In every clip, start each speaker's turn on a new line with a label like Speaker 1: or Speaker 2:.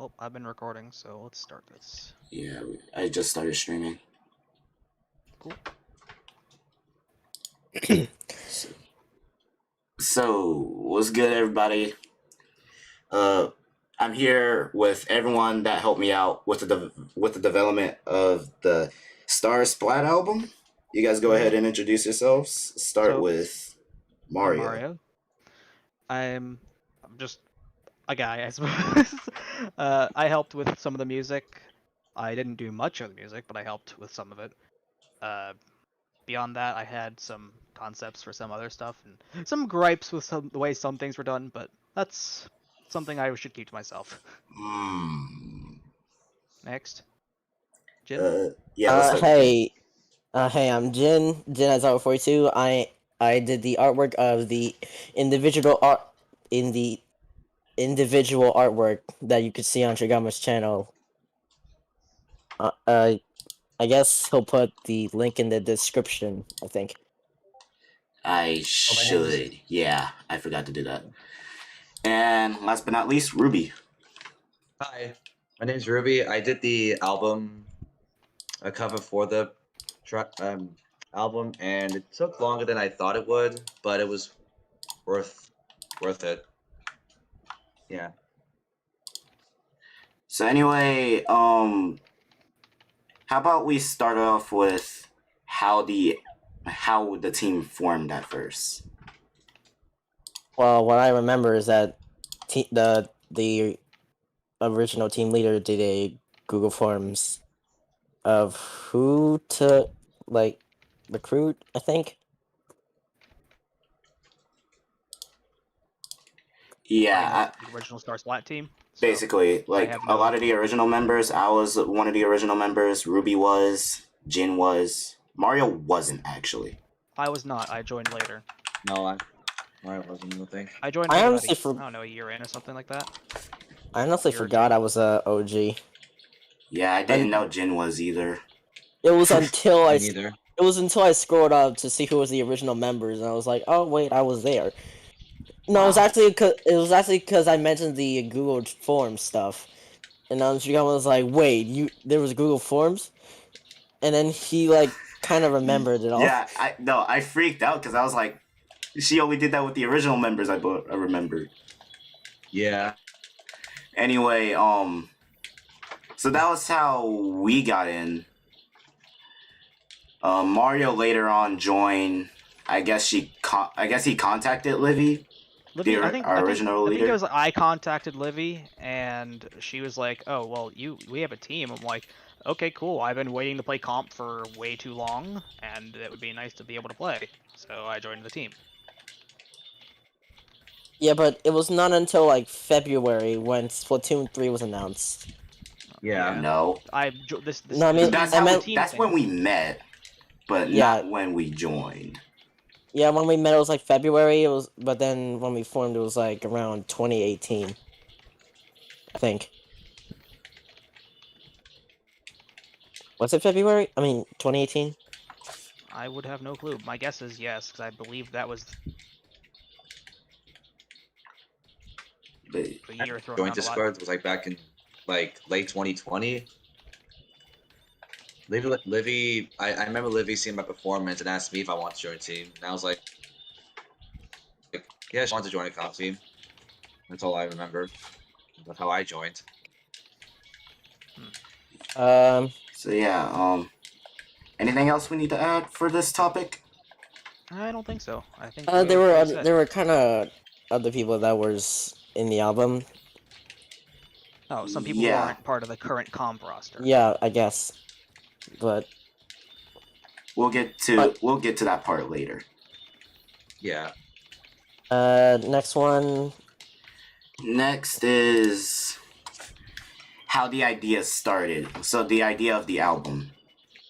Speaker 1: Well, I've been recording, so let's start this.
Speaker 2: Yeah, I just started streaming.
Speaker 1: Cool.
Speaker 2: So, what's good, everybody? I'm here with everyone that helped me out with the development of the Star Splat album. You guys go ahead and introduce yourselves. Start
Speaker 1: So,
Speaker 2: with
Speaker 1: I'm
Speaker 2: Mario.
Speaker 1: Mario. I'm just a guy, I suppose. I helped with some of the music. I didn't do much of the music, but I helped with some of it. Beyond that, I had some concepts for some other stuff and some gripes with the way some things were done, but that's something I should keep to myself. Next, Jin.
Speaker 2: Yeah, let's start with Jin.
Speaker 3: Hey, I'm Jin. Jin at 42. I did the artwork of the individual artwork that you could see on Shigama's channel. I guess he'll put the link in the description, I think.
Speaker 2: I should. Yeah, I forgot to do that. And last but not least, Ruby.
Speaker 4: Hi, my name's Ruby. I did the album, a cover for the album, and it took longer than I thought it would, but it was worth it. Yeah.
Speaker 2: So anyway, how about we start off with how the team formed at first?
Speaker 3: Well, what I remember is that the original team leader did a Google Forms of who to recruit, I think.
Speaker 2: Yeah,
Speaker 1: The original Star Splat team. So
Speaker 2: basically, like a lot of the original members. I was one of the original members. Ruby was. Jin was. Mario wasn't actually.
Speaker 1: I was not. I joined later.
Speaker 4: No, I wasn't. I think.
Speaker 1: I joined.
Speaker 3: I
Speaker 1: I
Speaker 3: honestly
Speaker 1: don't know, a year in or something like that.
Speaker 3: I honestly forgot I was a OG.
Speaker 2: Yeah, I didn't know Jin was either.
Speaker 3: It was until I.
Speaker 4: Neither.
Speaker 3: It was until I scrolled up to see who was the original members, and I was like, "Oh wait, I was there." No,
Speaker 2: Wow.
Speaker 3: it was actually because I mentioned the Google Forms stuff, and Shigama was like, "Wait, there was Google Forms," and then he kind of remembered it all.
Speaker 2: Yeah, I freaked out because I was like, she only did that with the original members. I remembered.
Speaker 4: Yeah.
Speaker 2: Anyway, so that was how we got in. Mario later on joined. I guess he contacted Livy.
Speaker 1: Livy,
Speaker 2: our original leader.
Speaker 1: I think it was I contacted Livy, and she was like, "Oh, well, we have a team." I'm like, "Okay, cool. I've been waiting to play comp for way too long, and it would be nice to be able to play." So I joined the team.
Speaker 3: Yeah, but it was not until February when Splatoon 3 was announced.
Speaker 4: Yeah.
Speaker 2: No.
Speaker 1: That's
Speaker 2: when we met, but not when we joined.
Speaker 3: Yeah, when we met it was February. But then when we formed it was around 2018. I think. Was it February? I mean 2018.
Speaker 1: I would have no clue. My guess is yes, because I believe that was the year thrown
Speaker 4: Joined Discord was back in late 2020. Livy, I remember Livy seeing my performance and asked me if I wanted to join a team, and I was like, yeah, she wanted to join a comp team. That's all I remember. That's how I joined.
Speaker 2: So yeah, anything else we need to add for this topic?
Speaker 1: I don't think so. I think
Speaker 3: there were kind of other people that was in the album.
Speaker 1: Oh, some people who aren't part of the current comp roster.
Speaker 3: Yeah, I guess. But
Speaker 2: we'll get to that part later.
Speaker 4: Yeah.
Speaker 3: Next one.
Speaker 2: Next is how the idea started. So the idea of the album.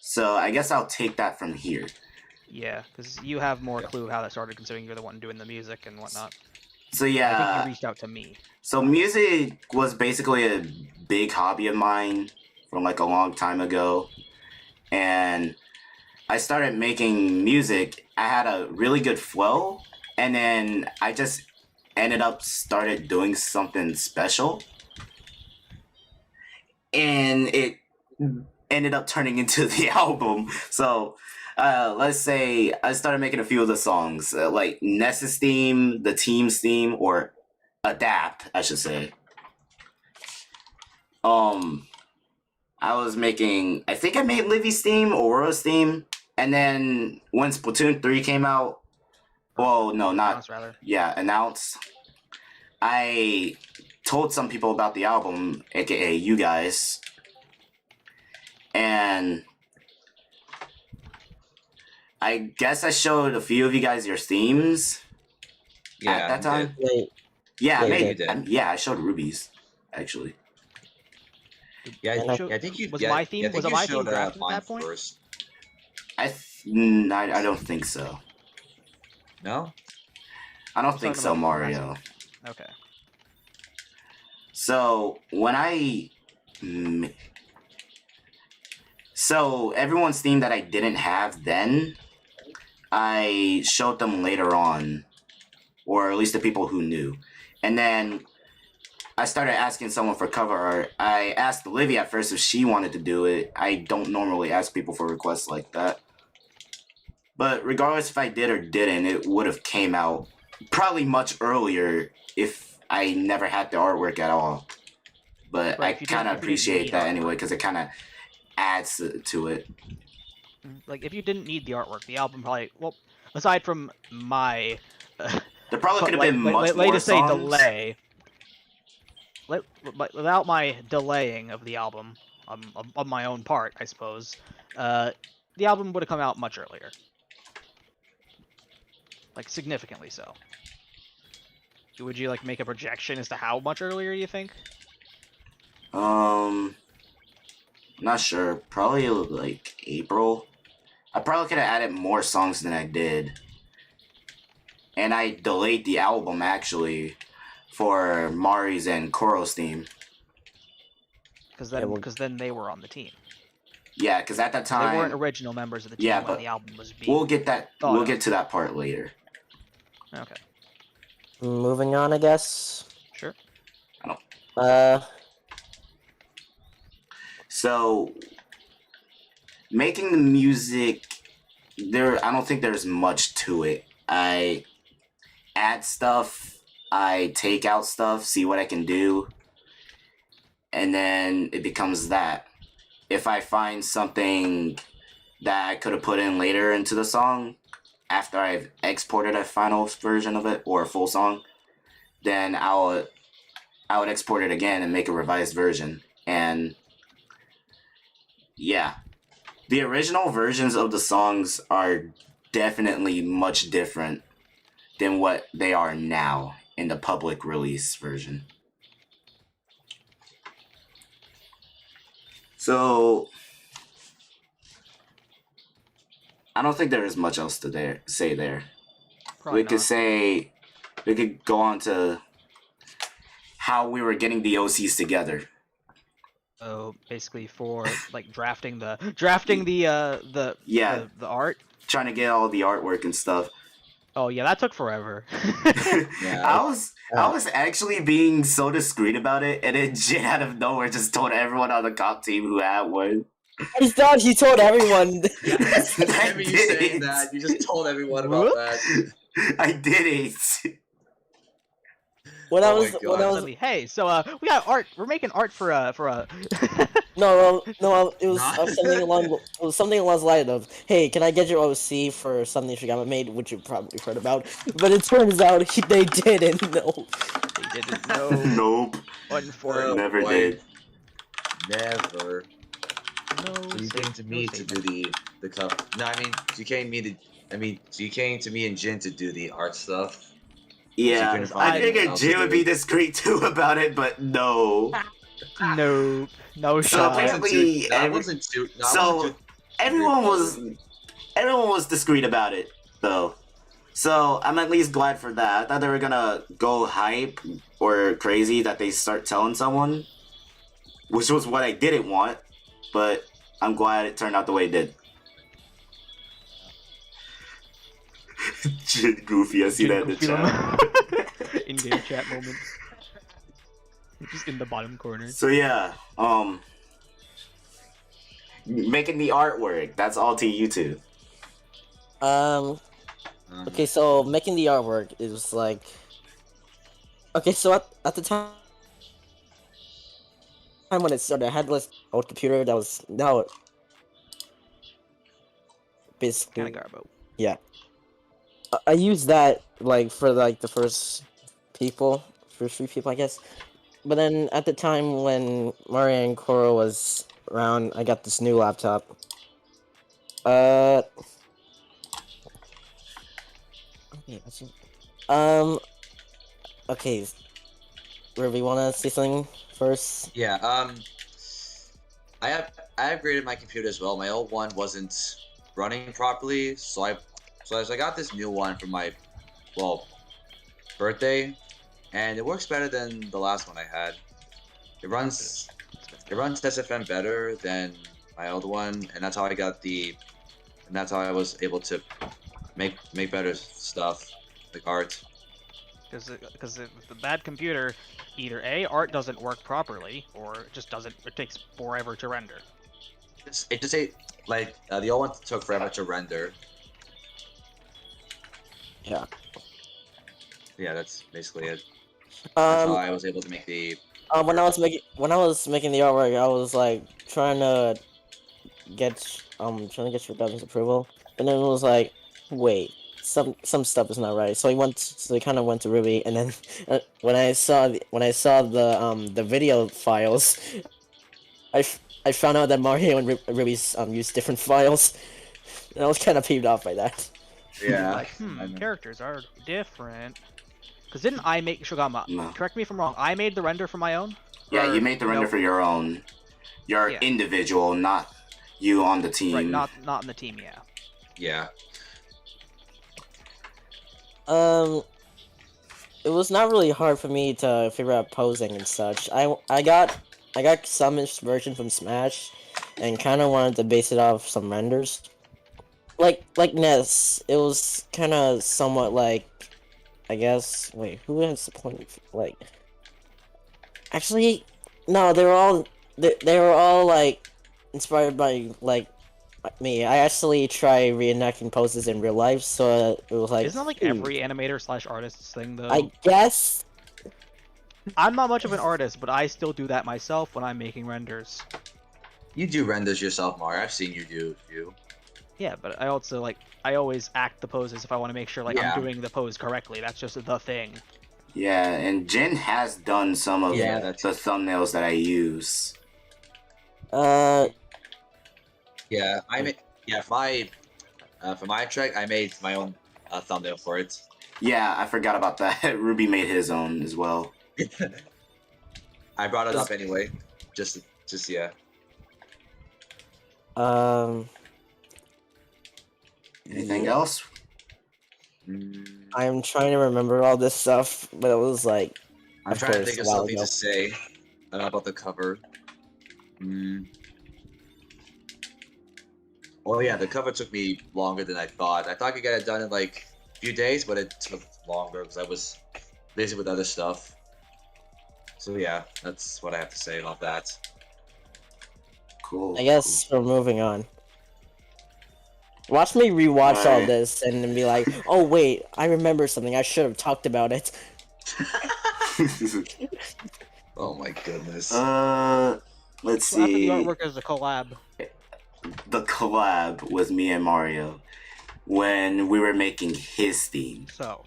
Speaker 2: So I guess I'll take that from here.
Speaker 1: Yeah, because you have more clue how that started, considering you're the one doing the music and whatnot.
Speaker 2: So yeah,
Speaker 1: I think you reached out to me.
Speaker 2: So music was basically a big hobby of mine from a long time ago. And I started making music. I had a really good flow, and then I just ended up started doing something special. and it ended up turning into the album. So let's say I started making a few of the songs, like Ness's theme, the team's theme, or Adapt, I should say. I was making, I think I made Livy's theme, Aurora's theme, and then when Splatoon 3 came out, well, no, not,
Speaker 1: Announced, rather.
Speaker 2: yeah, announced, I told some people about the album, aka you guys, and I guess I showed a few of you guys your themes at that
Speaker 4: you
Speaker 2: time.
Speaker 4: did.
Speaker 3: Wait,
Speaker 2: Yeah,
Speaker 3: Yeah, you
Speaker 2: maybe.
Speaker 4: did.
Speaker 2: Yeah, I showed Ruby's, actually.
Speaker 4: Yeah,
Speaker 3: And
Speaker 4: I,
Speaker 3: I-
Speaker 4: I think you.
Speaker 1: Was
Speaker 4: yeah,
Speaker 1: my theme-
Speaker 4: I think
Speaker 1: was
Speaker 4: you
Speaker 1: my theme
Speaker 4: showed,
Speaker 1: drafted at
Speaker 4: mine
Speaker 1: that point?
Speaker 4: first.
Speaker 2: I don't think so.
Speaker 4: No.
Speaker 2: I don't
Speaker 1: I'm
Speaker 2: think
Speaker 1: talking
Speaker 2: so,
Speaker 1: about
Speaker 2: Mario.
Speaker 1: Okay.
Speaker 2: So when so everyone's theme that I didn't have then, I showed them later on, or at least the people who knew. And then I started asking someone for cover art. I asked Olivia at first if she wanted to do it. I don't normally ask people for requests like that. But regardless if I did or didn't, it would have came out probably much earlier if I never had the artwork at all. But
Speaker 1: Right,
Speaker 2: I
Speaker 1: if you
Speaker 2: kind of
Speaker 1: didn't
Speaker 2: appreciate
Speaker 1: need
Speaker 2: that
Speaker 1: artwork.
Speaker 2: anyway because it kind of adds to it.
Speaker 1: Like, if you didn't need the artwork, the album probably, well, aside from my
Speaker 2: There probably could have
Speaker 1: like,
Speaker 2: been much more
Speaker 1: latest say
Speaker 2: songs.
Speaker 1: delay, but without my delaying of the album on my own part, I suppose, the album would have come out much earlier, like significantly so. Would you like make a projection as to how much earlier you think?
Speaker 2: Not sure. Probably like April. I probably could have added more songs than I did. And I delayed the album actually for Mari's and Koro's theme.
Speaker 1: Because
Speaker 3: Yeah,
Speaker 1: then,
Speaker 3: well-
Speaker 1: then they were on the team.
Speaker 2: Yeah, because at that
Speaker 1: They weren't
Speaker 2: time
Speaker 1: original members of the team
Speaker 2: Yeah,
Speaker 1: when
Speaker 2: but
Speaker 1: the album was being.
Speaker 2: we'll get that.
Speaker 1: thought
Speaker 2: We'll
Speaker 1: of.
Speaker 2: get to that part later.
Speaker 1: Okay,
Speaker 3: moving on, I guess.
Speaker 1: sure.
Speaker 2: So making the music, I don't think there's much to it. I add stuff, I take out stuff, see what I can do, and then it becomes that. If I find something that I could have put in later into the song after I've exported a final version of it or a full song, then I would export it again and make a revised version. And yeah, the original versions of the songs are definitely much different than what they are now in the public release version. So I don't think there is much else to say there.
Speaker 1: Probably
Speaker 2: We could go on to how we were getting the OCs together.
Speaker 1: So basically, for like drafting the
Speaker 2: Yeah.
Speaker 1: the art.
Speaker 2: Trying to get all the artwork and stuff.
Speaker 1: Oh yeah, that took forever.
Speaker 4: Yeah.
Speaker 2: I was actually being so discreet about it, and then Jin out of nowhere just told everyone on the comp team who had one.
Speaker 3: I thought he told everyone.
Speaker 2: I
Speaker 4: Remember you saying
Speaker 2: didn't.
Speaker 4: that. You just told everyone about
Speaker 1: Whoop.
Speaker 4: that.
Speaker 2: I didn't.
Speaker 3: When I
Speaker 4: Oh
Speaker 3: was
Speaker 4: my
Speaker 3: when I
Speaker 4: God.
Speaker 3: was
Speaker 1: Suddenly, hey, so we got art. We're making art for a
Speaker 3: no, it was
Speaker 4: Not-
Speaker 3: it was something along the line of, hey, can I get your OC for something Shigama made, which you probably heard about, but it turns out they didn't know.
Speaker 1: They didn't know.
Speaker 2: Nope.
Speaker 1: Unfortunately,
Speaker 2: Never
Speaker 4: boy.
Speaker 2: did.
Speaker 4: Never.
Speaker 1: no.
Speaker 4: So you came to
Speaker 1: no
Speaker 4: me to
Speaker 1: statement.
Speaker 4: do the cover. No, I mean, so you came to me and Jin to do the art stuff.
Speaker 2: Yeah,
Speaker 4: couldn't find
Speaker 2: I
Speaker 4: anyone
Speaker 2: figured
Speaker 4: else to
Speaker 2: Jin
Speaker 4: do
Speaker 2: would
Speaker 4: it.
Speaker 2: be discreet too about it, but no.
Speaker 1: No, no
Speaker 2: So
Speaker 1: shot.
Speaker 2: apparently-
Speaker 4: That wasn't too.
Speaker 2: So everyone was discreet about it though. So I'm at least glad for that. I thought they were gonna go hype or crazy that they start telling someone, which was what I didn't want, but I'm glad it turned out the way it did. Jin Goofy, I see that in the chat.
Speaker 1: In-game chat moment. Just in the bottom corner.
Speaker 2: So yeah, making the artwork. That's all to you two.
Speaker 3: Okay, so making the artwork is like. Okay, so at the time when it started, I had this old computer that was now basically
Speaker 1: Kind of garbo.
Speaker 3: yeah. I used that like for like the first three people, I guess. But then at the time when Mario and Koro was around, I got this new laptop. Okay, okay. Ruby, wanna say something first?
Speaker 4: Yeah. I upgraded my computer as well. My old one wasn't running properly, so as I got this new one for my birthday, and it works better than the last one I had. It runs SFM better than my old one, and that's how I was able to make better stuff like art.
Speaker 1: Because with the bad computer, either A, art doesn't work properly, or it just doesn't. It takes forever to render.
Speaker 4: It just like the old one took forever to render.
Speaker 3: Yeah.
Speaker 4: Yeah, that's basically it. That's how
Speaker 3: Um,
Speaker 4: I was able to make the.
Speaker 3: when I was making the artwork, I was like trying to get your guys' approval, and then it was like, wait, some stuff is not right. So he kind of went to Ruby, and then when I saw the video files, I found out that Mario and Ruby's used different files, and I was kind of peeved off by that.
Speaker 4: Yeah.
Speaker 1: Like, characters are different. Because didn't I make Shogama?
Speaker 2: No.
Speaker 1: Correct me if I'm wrong. I made the render for my own.
Speaker 2: Yeah,
Speaker 1: Or-
Speaker 2: you made the render
Speaker 1: no,
Speaker 2: for your own. Your
Speaker 1: Yeah.
Speaker 2: individual, not you on the team.
Speaker 1: Right, not in the team. Yeah.
Speaker 4: Yeah.
Speaker 3: It was not really hard for me to figure out posing and such. I got some inspiration from Smash, and kind of wanted to base it off some renders. Like Ness, it was kind of somewhat like, I guess. Wait, who has the point? Like, actually, no, they were all like inspired by like me. I actually try reenacting poses in real life, so it was like.
Speaker 1: Isn't that like every animator / artist's thing though?
Speaker 3: I guess.
Speaker 1: I'm not much of an artist, but I still do that myself when I'm making renders.
Speaker 4: You do renders yourself, Mario. I've seen you do a few.
Speaker 1: Yeah, but I also I always act the poses if I want to make sure
Speaker 4: Yeah.
Speaker 1: I'm doing the pose correctly. That's just the thing.
Speaker 2: Yeah, and Jin has done some of
Speaker 4: Yeah,
Speaker 2: the
Speaker 4: that's-
Speaker 2: thumbnails that I use.
Speaker 4: Yeah, I made. Yeah, for my track, I made my own thumbnail for it.
Speaker 2: Yeah, I forgot about that. Ruby made his own as well.
Speaker 4: I brought it up anyway. Just yeah.
Speaker 2: Anything else?
Speaker 3: I'm trying to remember all this stuff, but it was like.
Speaker 4: I'm
Speaker 3: Of
Speaker 4: trying to
Speaker 3: course,
Speaker 4: think of
Speaker 3: a while
Speaker 4: something
Speaker 3: ago.
Speaker 4: to say about the cover. Oh yeah, the cover took me longer than I thought. I thought I could get it done in like a few days, but it took longer because I was busy with other stuff. So yeah, that's what I have to say about that.
Speaker 2: Cool.
Speaker 3: I guess we're moving on. Watch me rewatch all
Speaker 2: Alright.
Speaker 3: this and then be like, oh wait, I remember something. I should have talked about it.
Speaker 4: Oh my goodness.
Speaker 2: Let's
Speaker 1: Well, after the
Speaker 2: see.
Speaker 1: artwork is a collab.
Speaker 2: The collab with me and Mario when we were making his theme.
Speaker 1: So.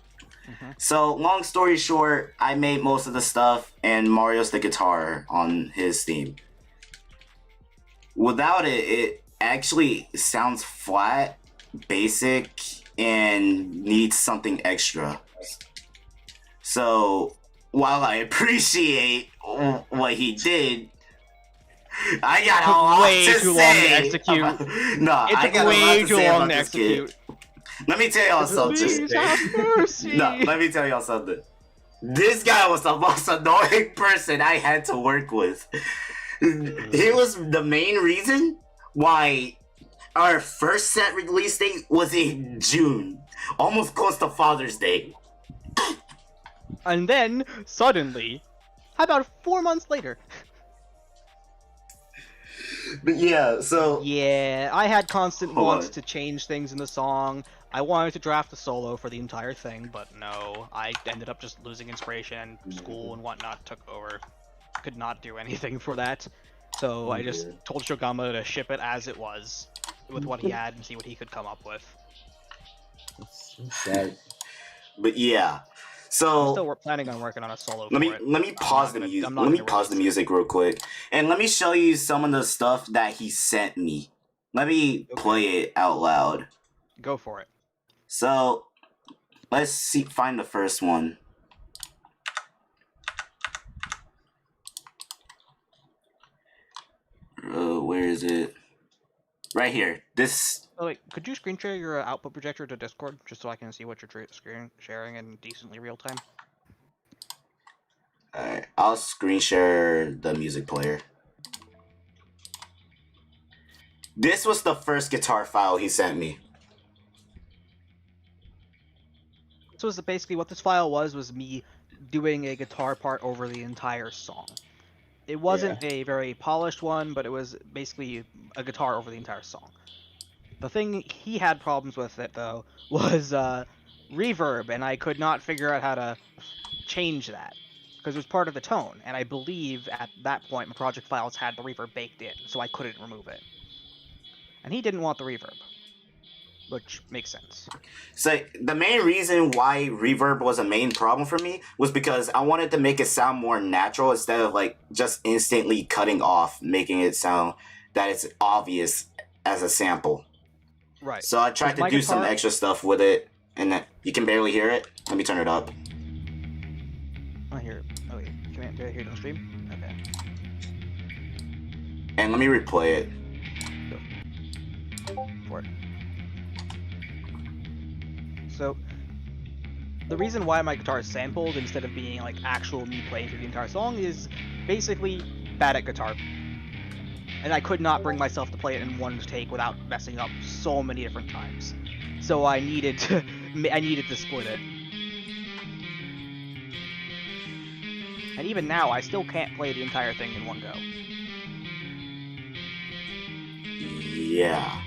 Speaker 2: So, long story short, I made most of the stuff and Mario's the guitar on his theme. Without it, it actually sounds flat, basic, and needs something extra. So, while I appreciate what he did, I got a lot
Speaker 1: way
Speaker 2: to
Speaker 1: too
Speaker 2: say
Speaker 1: long to execute.
Speaker 2: about- No,
Speaker 1: It
Speaker 2: I
Speaker 1: took
Speaker 2: got a lot
Speaker 1: way
Speaker 2: to
Speaker 1: too
Speaker 2: say
Speaker 1: long
Speaker 2: about
Speaker 1: to
Speaker 2: this kid.
Speaker 1: execute.
Speaker 2: Let me tell y'all something.
Speaker 1: Please have mercy.
Speaker 2: No, let me tell y'all something. This guy was the most annoying person I had to work with. He was the main reason why our first set release date was in June, almost close to Father's Day.
Speaker 1: And then, suddenly, how about 4 months later?
Speaker 2: But yeah, so
Speaker 1: Yeah, I had constant
Speaker 2: Hold
Speaker 1: wants
Speaker 2: on.
Speaker 1: to change things in the song. I wanted to draft a solo for the entire thing, but no. I ended up just losing inspiration, school and whatnot took over. Could not do anything for that. So I just told Shogama to ship it as it was, with what he had, and see what he could come up with.
Speaker 3: That's sad.
Speaker 2: but yeah.
Speaker 1: I'm
Speaker 2: So
Speaker 1: still planning on working on a solo
Speaker 2: let
Speaker 1: for
Speaker 2: me
Speaker 1: it.
Speaker 2: let me pause the music.
Speaker 1: I'm not
Speaker 2: Let me
Speaker 1: gonna
Speaker 2: pause the
Speaker 1: release it.
Speaker 2: music real quick, and let me show you some of the stuff that he sent me. Let me play it out loud.
Speaker 1: Go for it.
Speaker 2: So let's see. Find the first one. Where is it? Right here. This.
Speaker 1: Oh wait, could you screen share your output projector to Discord, just so I can see what you're screen sharing in decently real time?
Speaker 2: Alright, I'll screen share the music player. This was the first guitar file he sent me.
Speaker 1: So basically what this file was me doing a guitar part over the entire song. It wasn't a very polished one, but it was basically a guitar over the entire song. The thing he had problems with it though was reverb, and I could not figure out how to change that because it was part of the tone, and I believe at that point my project files had the reverb baked in, so I couldn't remove it. And he didn't want the reverb, which makes sense.
Speaker 2: So the main reason why reverb was a main problem for me was because I wanted to make it sound more natural instead of like just instantly cutting off, making it sound that it's obvious as a sample.
Speaker 1: Right.
Speaker 2: So I tried to do some extra stuff with it, and you can barely hear it. Let me turn it up.
Speaker 1: I hear it. Oh wait, can I hear it on the stream? Okay.
Speaker 2: And let me replay it.
Speaker 1: Go for it. So, the reason why my guitar is sampled instead of being like actual me playing through the entire song is basically bad at guitar. And I could not bring myself to play it in one take without messing up so many different times. So I needed to split it. And even now, I still can't play the entire thing in one go.
Speaker 2: Yeah.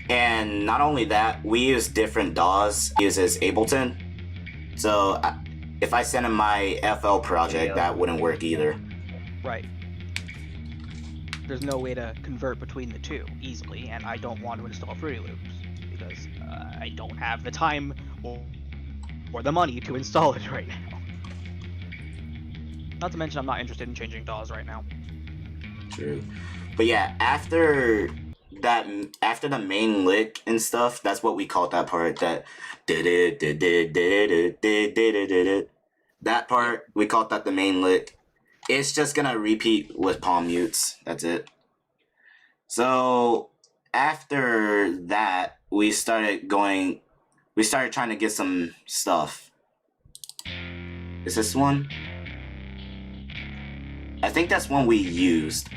Speaker 2: And not only that, we use different DAWs. He uses Ableton. So if I send him my FL project, that wouldn't work either.
Speaker 1: Right. There's no way to convert between the two easily, and I don't want to install Fruity Loops because I don't have the time or the money to install it right now. Not to mention I'm not interested in changing DAWs right now.
Speaker 2: True. But yeah, after the main lick and stuff, that's what we called that part. That part, we called that the main lick. It's just gonna repeat with palm mutes. That's it. So after that, we started trying to get some stuff. Is this one? I think that's one we used.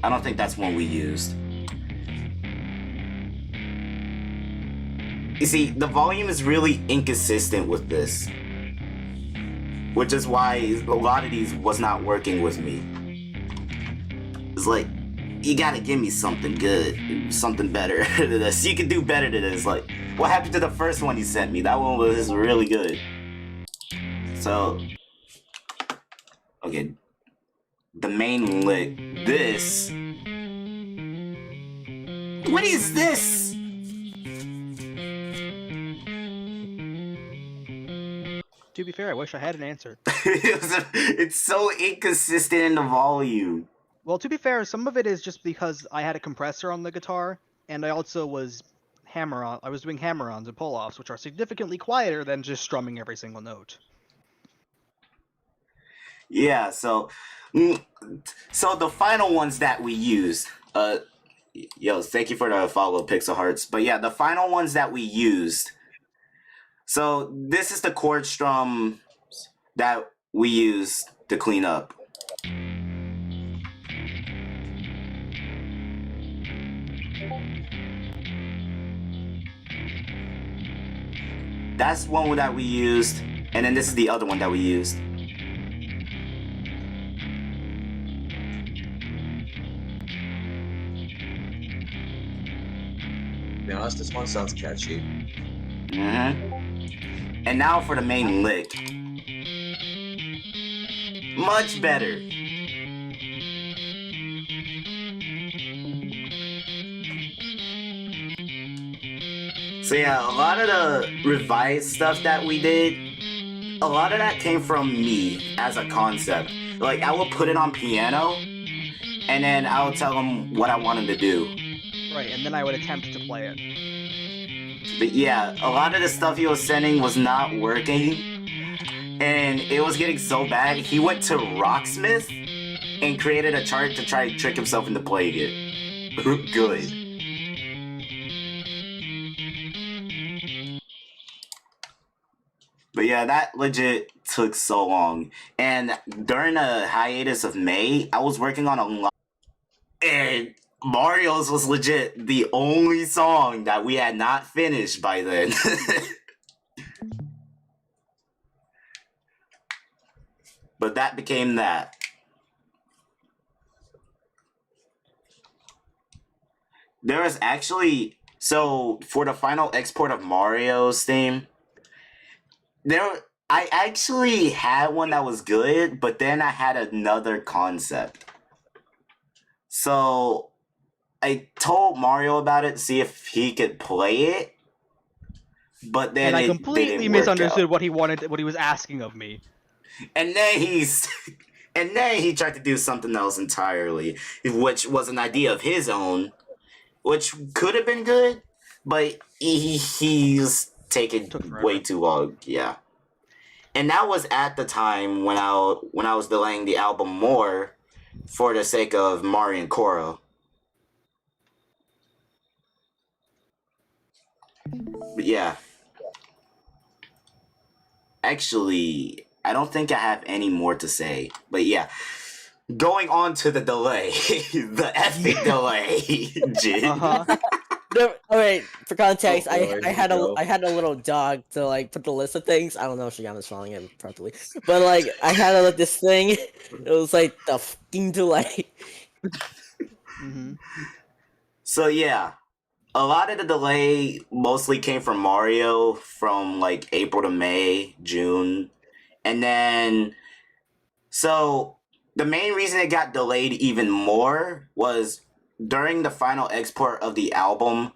Speaker 2: I don't think that's one we used. You see, the volume is really inconsistent with this, which is why a lot of these was not working with me. It's like, you gotta give me something good, something better than this. You can do better than this. Like, what happened to the first one you sent me? That one was really good. So, okay, the main lick. This. What is this?
Speaker 1: To be fair, I wish I had an answer.
Speaker 2: It's so inconsistent in the volume.
Speaker 1: Well, to be fair, some of it is just because I had a compressor on the guitar, and I also was doing hammer-ons and pull-offs, which are significantly quieter than just strumming every single note.
Speaker 2: Yeah, so the final ones that we used, yo, thank you for the follow, Pixel Hearts. But yeah, the final ones that we used. So this is the chord strum that we used to clean up. That's one that we used, and then this is the other one that we used.
Speaker 4: To be honest, this one sounds catchy.
Speaker 2: And now for the main lick. Much better. So yeah, a lot of the revised stuff that we did, a lot of that came from me as a concept. Like, I would put it on piano, and then I would tell him what I want him to do.
Speaker 1: Right, and then I would attempt to play it.
Speaker 2: But yeah, a lot of the stuff he was sending was not working, and it was getting so bad, he went to Rocksmith and created a chart to try to trick himself into playing it. Good. But yeah, that legit took so long. And during the hiatus of May, I was working on a lot. And Mario's was legit the only song that we had not finished by then. But that became that. There was actually, so for the final export of Mario's theme, I actually had one that was good, but then I had another concept. So I told Mario about it to see if he could play it, but then
Speaker 1: And I
Speaker 2: it
Speaker 1: completely
Speaker 2: didn't work
Speaker 1: misunderstood
Speaker 2: out.
Speaker 1: what he was asking of me.
Speaker 2: And then he tried to do something else entirely, which was an idea of his own, which could have been good, but he's taken
Speaker 1: Took forever.
Speaker 2: way too long. Yeah. And that was at the time when I was delaying the album more for the sake of Mari and Koro. But yeah. Actually, I don't think I have any more to say. But yeah. Going on to the delay. The epic delay. Jin.
Speaker 3: Alright, for context,
Speaker 4: Oh, boy,
Speaker 3: I had
Speaker 4: here we go.
Speaker 3: I had a little dog to like put the list of things. I don't know if Shigama's following it properly, but like I had like this thing. It was like the fucking delay.
Speaker 2: So yeah. A lot of the delay mostly came from Mario from like April to May, June. And then so the main reason it got delayed even more was during the final export of the album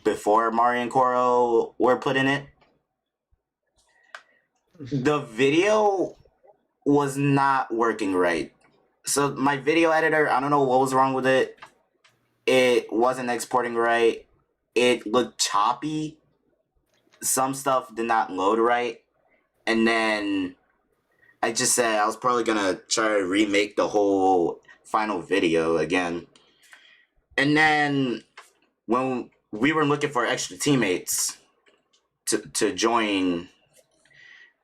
Speaker 2: before Mario and Koro were put in it. The video was not working right. So my video editor, I don't know what was wrong with it. It wasn't exporting right. It looked choppy. Some stuff did not load right. And then I just said I was probably gonna try to remake the whole final video again. And then when we were looking for extra teammates to join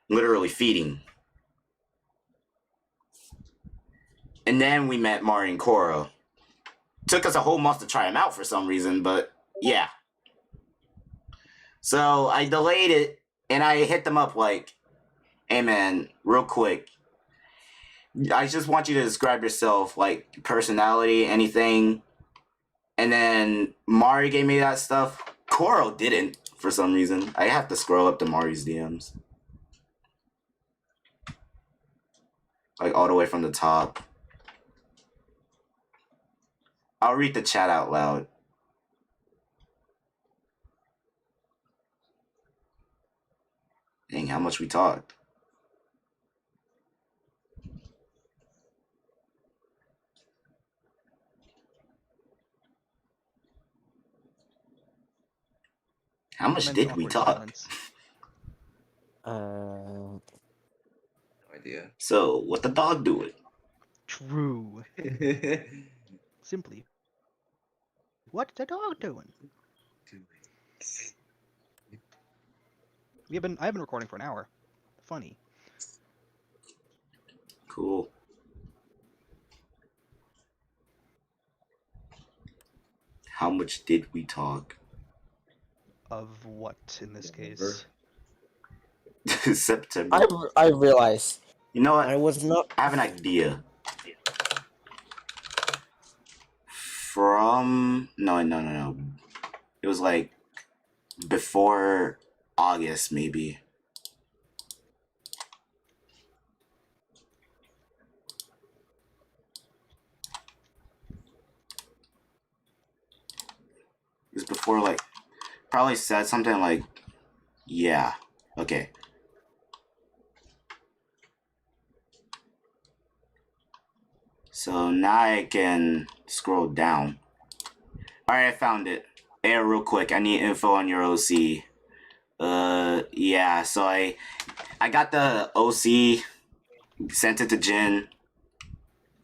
Speaker 2: literally feeding. And then we met Mari and Koro. Took us a whole month to try them out for some reason, but yeah. So I delayed it, and I hit them up like, hey man, real quick, I just want you to describe yourself, like personality, anything. And then Mari gave me that stuff. Koro didn't, for some reason. I have to scroll up to Mari's DMs. Like all the way from the top. I'll read the chat out loud. Dang, how much we talked. How much did we talk?
Speaker 4: No idea.
Speaker 2: So, what the dog doing?
Speaker 1: True. Simply. What's the dog doing? I've been recording for an hour. Funny.
Speaker 2: Cool. How much did we talk?
Speaker 1: Of what in this
Speaker 4: Remember?
Speaker 1: case?
Speaker 2: September.
Speaker 3: I realize
Speaker 2: You know what?
Speaker 3: I was not.
Speaker 2: I have an idea. From no. It was like before August, maybe. It was before, like, probably said something like, yeah, okay. So now I can scroll down. Alright, I found it. Hey, real quick, I need info on your OC. Yeah, so I got the OC, sent it to Jin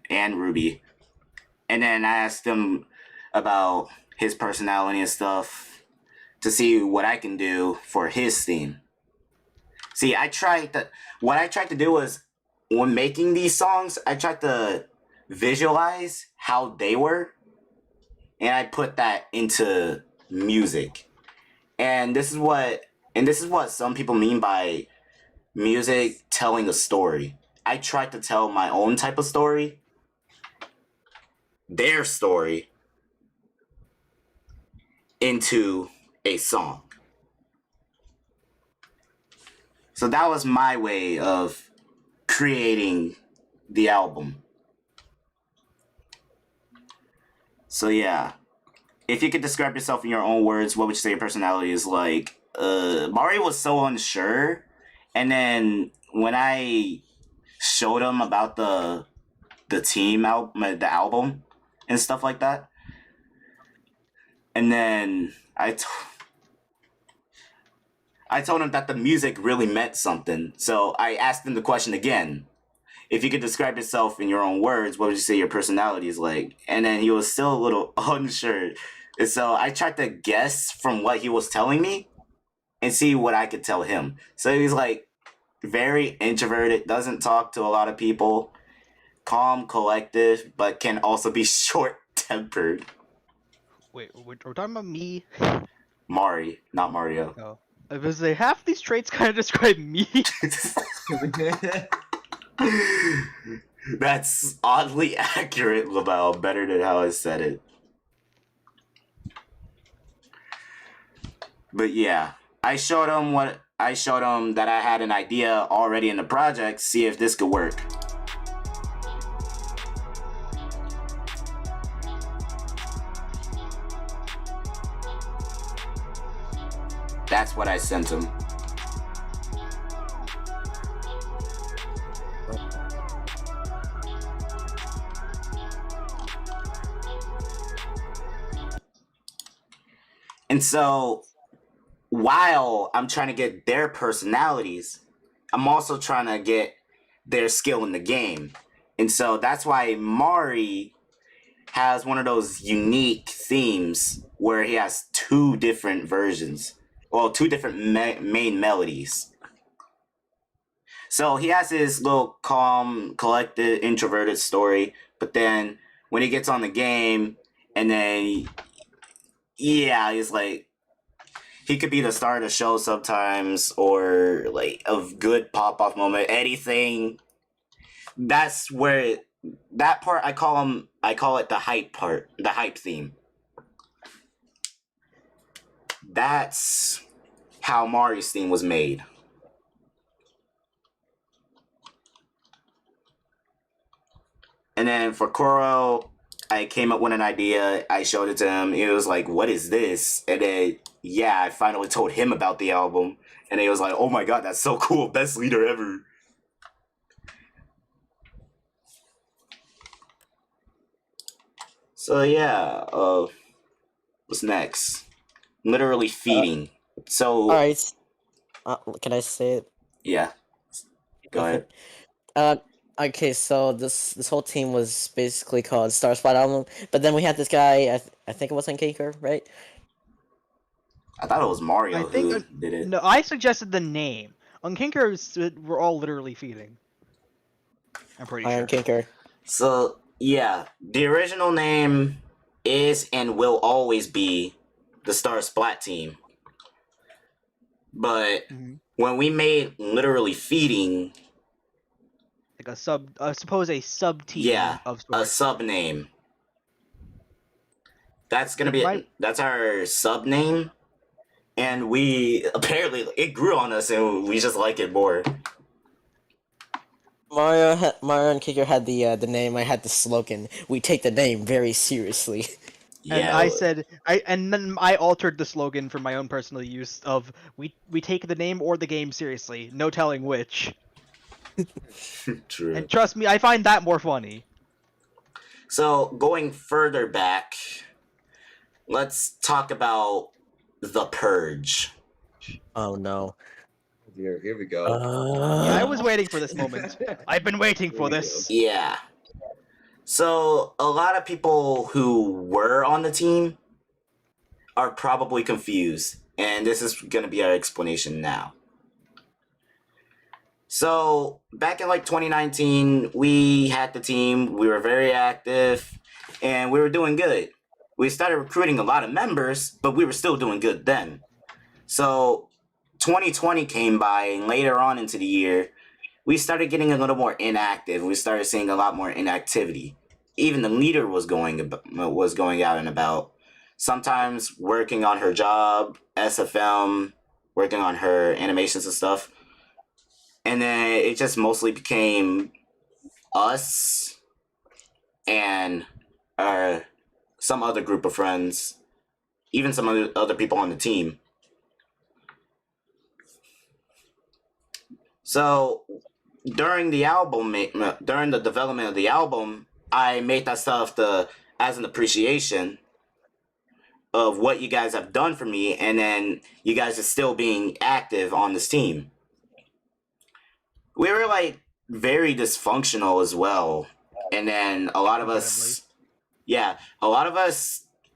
Speaker 2: and Ruby. And then I asked them about his personality and stuff to see what I can do for his theme. See, what I tried to do was, when making these songs, I tried to visualize how they were, and I put that into music. And this is what some people mean by music telling a story. I tried to tell my own type of story, their story, into a song. So that was my way of creating the album. So yeah, if you could describe yourself in your own words, what would you say your personality is like? Mari was so unsure, and then when I showed him about the album and stuff like that, and then I told him that the music really meant something. So I asked him the question again. If you could describe yourself in your own words, what would you say your personality is like? And then he was still a little unsure. And so I tried to guess from what he was telling me and see what I could tell him. So he's like very introverted, doesn't talk to a lot of people, calm, collective, but can also be short-tempered.
Speaker 1: Wait, we're talking about me?
Speaker 2: Mari, not Mario.
Speaker 1: Oh. I was like, half these traits kind of describe me.
Speaker 2: That's oddly accurate, Lavelle. Better than how I said it. But yeah, I showed him that I had an idea already in the project, see if this could work. That's what I sent him. And so, while I'm trying to get their personalities, I'm also trying to get their skill in the game. And so that's why Mari has one of those unique themes where he has two different versions. Well, two different main melodies. So he has his little calm, collected, introverted story, but then when he gets on the game, and then yeah, he's like, he could be the star of the show sometimes, or like a good pop-off moment, anything. That's where that part I call it the hype part, the hype theme. That's how Mari's theme was made. And then for Koro, I came up with an idea. I showed it to him. He was like, "What is this?" And then, yeah, I finally told him about the album. And he was like, "Oh my god, that's so cool. Best leader ever." So yeah, what's next? Literally feeding. So
Speaker 3: Alright. Can I say it?
Speaker 2: yeah, go ahead.
Speaker 3: Okay, so this whole team was basically called Star Splat Album, but then we had this guy. I think it was Untitled, right?
Speaker 2: I thought it was Mario
Speaker 1: I think
Speaker 2: who did it.
Speaker 1: No, I suggested the name. Unkinkers were all literally feeding. I'm pretty sure.
Speaker 3: Untitled.
Speaker 2: So yeah, the original name is and will always be the Star Splat team. But when we made literally feeding,
Speaker 1: Like suppose a sub team
Speaker 2: yeah,
Speaker 1: of
Speaker 2: a
Speaker 1: sorts.
Speaker 2: sub name. That's gonna
Speaker 1: It
Speaker 2: be
Speaker 1: might-
Speaker 2: that's our sub name, and we apparently it grew on us, and we just like it more.
Speaker 3: Mario and Kicker had the name. I had the slogan. We take the name very seriously.
Speaker 1: And
Speaker 2: Yeah,
Speaker 1: I said, and then I altered the slogan for my own personal use of we take the name or the game seriously, no telling which.
Speaker 2: true.
Speaker 1: And trust me, I find that more funny.
Speaker 2: So going further back, let's talk about The Purge.
Speaker 3: Oh no.
Speaker 4: Here we go.
Speaker 1: Yeah, I was waiting for this moment. I've been waiting for this.
Speaker 2: Yeah. So a lot of people who were on the team are probably confused, and this is going to be our explanation now. So back in like 2019, we had the team, we were very active, and we were doing good. We started recruiting a lot of members, but we were still doing good then. So 2020 came by, and later on into the year, we started getting a little more inactive. We started seeing a lot more inactivity. Even the leader was going out and about, sometimes working on her job, SFM, working on her animations and stuff. And then it just mostly became us and some other group of friends, even some other people on the team. So during the development of the album, I made that stuff as an appreciation of what you guys have done for me, and then you guys are still being active on this team. We were like very dysfunctional as well, and then a lot of us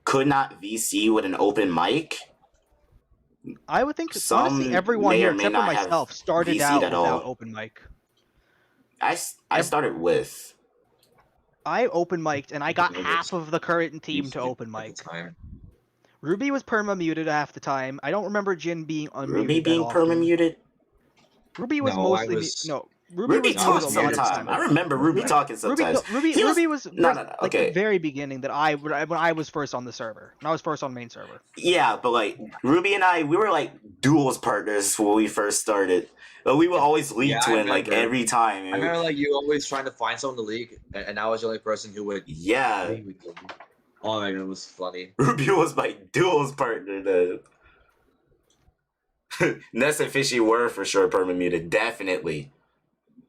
Speaker 2: could not VC with an open mic.
Speaker 1: I would think
Speaker 2: Some
Speaker 1: honestly everyone
Speaker 2: may
Speaker 1: here
Speaker 2: or may
Speaker 1: except for
Speaker 2: not have
Speaker 1: myself started
Speaker 2: VC'd
Speaker 1: out
Speaker 2: at all.
Speaker 1: without open mic.
Speaker 2: I started with.
Speaker 1: I open mic'd and I got
Speaker 4: Yeah,
Speaker 1: half of the current team to open
Speaker 4: At the
Speaker 1: mic.
Speaker 4: time.
Speaker 1: Ruby was perma muted half the time. I don't remember Jin being unmuted.
Speaker 2: Ruby
Speaker 1: that
Speaker 2: being
Speaker 1: often.
Speaker 2: perma muted.
Speaker 1: Ruby was
Speaker 4: No,
Speaker 1: mostly
Speaker 4: I was-
Speaker 1: no. Ruby
Speaker 2: Ruby
Speaker 1: was
Speaker 2: talked
Speaker 1: muted a lot of the
Speaker 2: sometime.
Speaker 1: time.
Speaker 2: I remember Ruby talking sometimes.
Speaker 1: Ruby
Speaker 2: He
Speaker 1: was
Speaker 2: no,
Speaker 1: like
Speaker 2: okay.
Speaker 1: the very beginning that when I was first on the server. When I was first on main server.
Speaker 2: Yeah, but like Ruby and I, we were like duels partners when we first started. But we would always lead
Speaker 4: Yeah,
Speaker 2: to
Speaker 4: I
Speaker 2: it like
Speaker 4: remember.
Speaker 2: every time.
Speaker 4: I remember like you always trying to find someone to league, and I was the only person who would
Speaker 2: Yeah,
Speaker 4: league with you. Oh my god, it was funny.
Speaker 2: Ruby was my duels partner then. Ness and Fishy were for sure perma muted, definitely.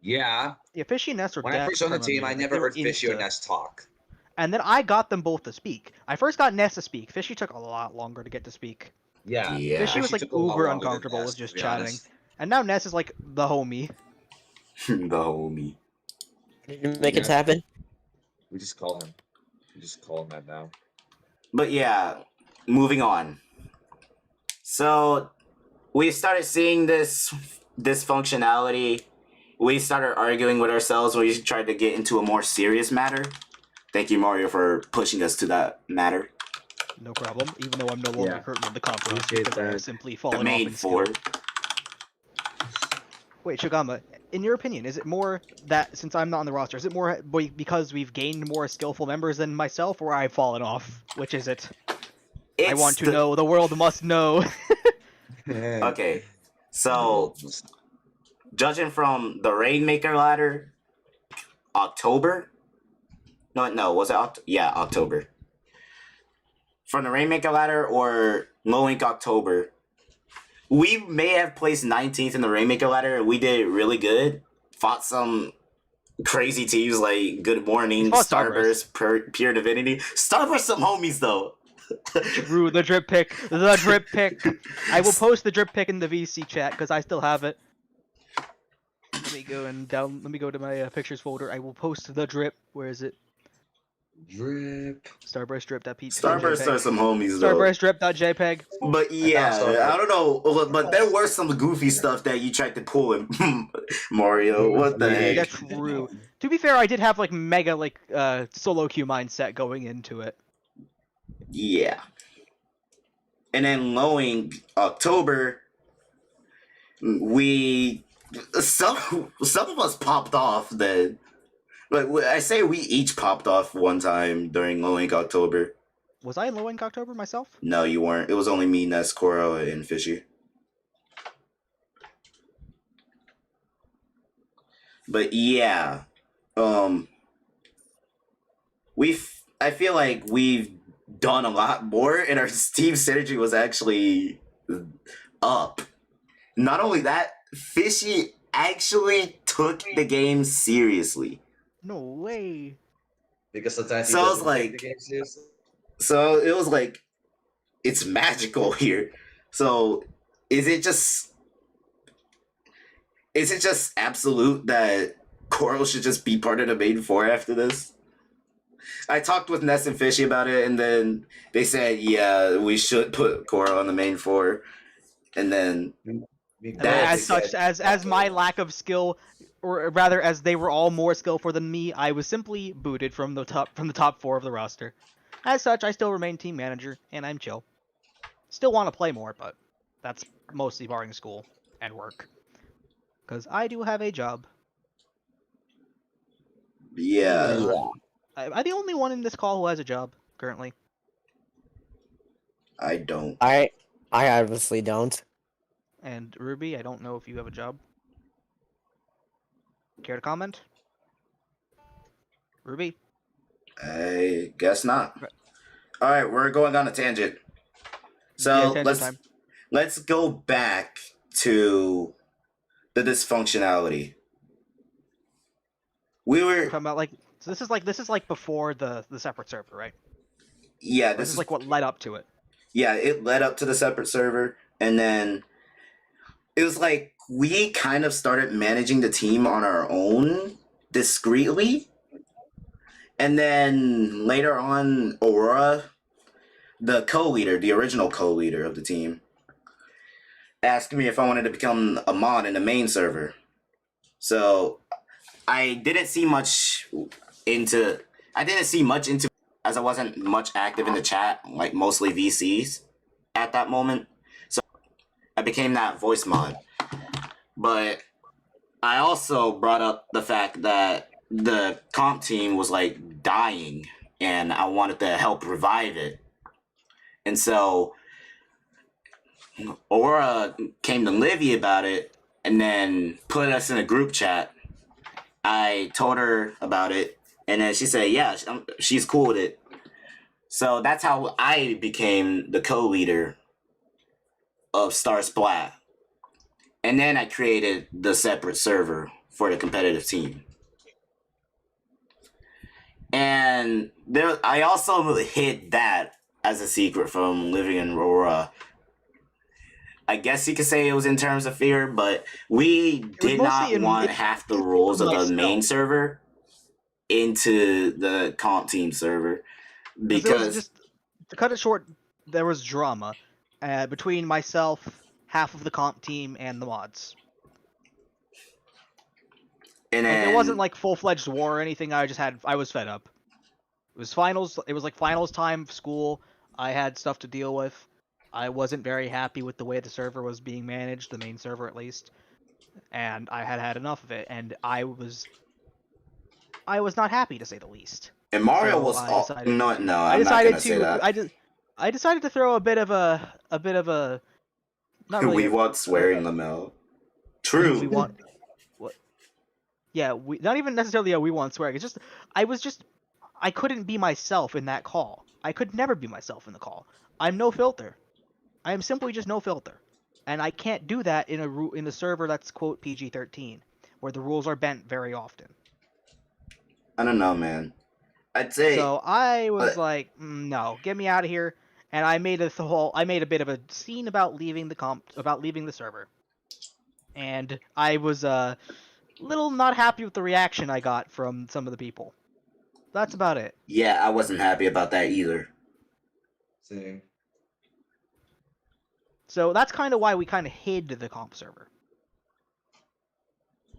Speaker 4: Yeah.
Speaker 1: Yeah, Fishy and Ness were
Speaker 4: When I first joined the
Speaker 1: perma
Speaker 4: team, I
Speaker 1: muted.
Speaker 4: never
Speaker 1: They were
Speaker 4: heard Fishy or
Speaker 1: insta.
Speaker 4: Ness talk.
Speaker 1: And then I got them both to speak. I first got Ness to speak. Fishy took a lot longer to get to speak.
Speaker 4: Yeah.
Speaker 2: Yeah.
Speaker 1: Fishy was like
Speaker 4: took a lot
Speaker 1: uber
Speaker 4: longer than
Speaker 1: uncomfortable
Speaker 4: Ness,
Speaker 1: with
Speaker 4: to
Speaker 1: just
Speaker 4: be
Speaker 1: chatting.
Speaker 4: honest.
Speaker 1: And now Ness is like the homie.
Speaker 2: The homie.
Speaker 3: Did you make it
Speaker 4: Yeah.
Speaker 3: happen?
Speaker 4: We just call him. We just call him that now.
Speaker 2: But yeah, moving on. So we started seeing this dysfunctionality. We started arguing with ourselves when we tried to get into a more serious matter. Thank you, Mario, for pushing us to that matter.
Speaker 1: No problem. Even though I'm no longer
Speaker 4: Yeah.
Speaker 1: currently in the conference
Speaker 4: Appreciate
Speaker 1: because I have
Speaker 4: that.
Speaker 1: simply
Speaker 2: The
Speaker 1: fallen off
Speaker 2: main
Speaker 1: in skill.
Speaker 2: four.
Speaker 1: Wait, Shigama, in your opinion, is it more that since I'm not on the roster, is it more because we've gained more skillful members than myself, or I've fallen off? Which is it? I want to know. The world must know.
Speaker 2: Okay, so judging from the Rainmaker ladder, October. No, was it Yeah, October. From the Rainmaker ladder or Low Ink October, we may have placed 19th in the Rainmaker ladder, and we did really good. Fought some crazy teams like Good Morning,
Speaker 1: fought
Speaker 2: Starburst, Pure Divinity. Starburst some homies though.
Speaker 1: True, the drip pick. The drip pick. I will post the drip pick in the VC chat because I still have it. Let me go to my pictures folder. I will post the drip. Where is it?
Speaker 4: Drip.
Speaker 1: Starburst drip.pjpg.
Speaker 2: Starburst are some homies though.
Speaker 1: Starburst drip.jpg.
Speaker 2: But yeah,
Speaker 4: Starburst.
Speaker 2: I don't know. But there were some goofy stuff that you tried to pull in Mario. What the heck?
Speaker 1: Yeah, true. To be fair, I did have like mega solo queue mindset going into it.
Speaker 2: Yeah. And then Low Ink October, we some of us popped off then. But I say we each popped off one time during Low Ink October.
Speaker 1: Was I in Low Ink October myself?
Speaker 2: No, you weren't. It was only me, Ness, Koro, and Fishy. But yeah, I feel like we've done a lot more, and our team synergy was actually up. Not only that, Fishy actually took the game seriously.
Speaker 1: No way.
Speaker 4: Because sometimes he
Speaker 2: So I was
Speaker 4: doesn't take
Speaker 2: like-
Speaker 4: the game seriously.
Speaker 2: So it was like, it's magical here. So is it just absolute that Coral should just be part of the main four after this? I talked with Ness and Fishy about it, and then they said, yeah, we should put Coral on the main four. And then
Speaker 1: As such, as my lack of skill, or rather, as they were all more skillful than me, I was simply booted from the top four of the roster. As such, I still remain team manager, and I'm chill. Still want to play more, but that's mostly barring school and work. Because I do have a job.
Speaker 2: yeah.
Speaker 1: Am I the only one in this call who has a job currently?
Speaker 2: I don't.
Speaker 3: I obviously don't.
Speaker 1: And Ruby, I don't know if you have a job. Care to comment? Ruby?
Speaker 2: I guess not. All right, we're going on a tangent. So
Speaker 1: Yeah, tangent time.
Speaker 2: let's go back to the dysfunctionality. We were
Speaker 1: Talking about so this is like before the separate server, right?
Speaker 2: yeah,
Speaker 1: This is like what led up to it.
Speaker 2: Yeah, it led up to the separate server, and then it was like we kind of started managing the team on our own discreetly. And then later on, Aurora, the co-leader, the original co-leader of the team, asked me if I wanted to become a mod in the main server. So I didn't see much into as I wasn't much active in the chat, like mostly VCs at that moment. So I became that voice mod. But I also brought up the fact that the comp team was like dying and I wanted to help revive it. And so Aurora came to Livy about it and then put us in a group chat. I told her about it and then she said, yeah, she's cool with it. So that's how I became the co-leader of Star Splat. And then I created the separate server for the competitive team. And I also hid that as a secret from Livy and Aurora. I guess you could say it was in terms of fear, but we did not want half the rules of the main server into the comp team server. Because
Speaker 1: just to cut it short, there was drama between myself, half of the comp team, and the mods.
Speaker 2: And then,
Speaker 1: it wasn't like full-fledged war or anything. I was fed up. It was finals. It was like finals time, school. I had stuff to deal with. I wasn't very happy with the way the server was being managed, the main server at least, and I had enough of it. And I was not happy, to say the least.
Speaker 2: And Mario
Speaker 1: So
Speaker 2: was
Speaker 1: I decided,
Speaker 2: no, I'm
Speaker 1: I
Speaker 2: not
Speaker 1: decided
Speaker 2: gonna say that.
Speaker 1: I decided to throw a bit of a not really
Speaker 2: we want swearing Lamel. True.
Speaker 1: we want what? Yeah, we not even necessarily a we want swearing. It's just I couldn't be myself in that call. I could never be myself in the call. I'm no filter. I am simply just no filter, and I can't do that in a server that's quote PG-13, where the rules are bent very often.
Speaker 2: I don't know, man. I'd say
Speaker 1: so. I was like, no, get me out of here. And I made a bit of a scene about leaving the server, and I was a little not happy with the reaction I got from some of the people. That's about it.
Speaker 2: Yeah, I wasn't happy about that either.
Speaker 4: Same.
Speaker 1: So that's kind of why we kind of hid the comp server.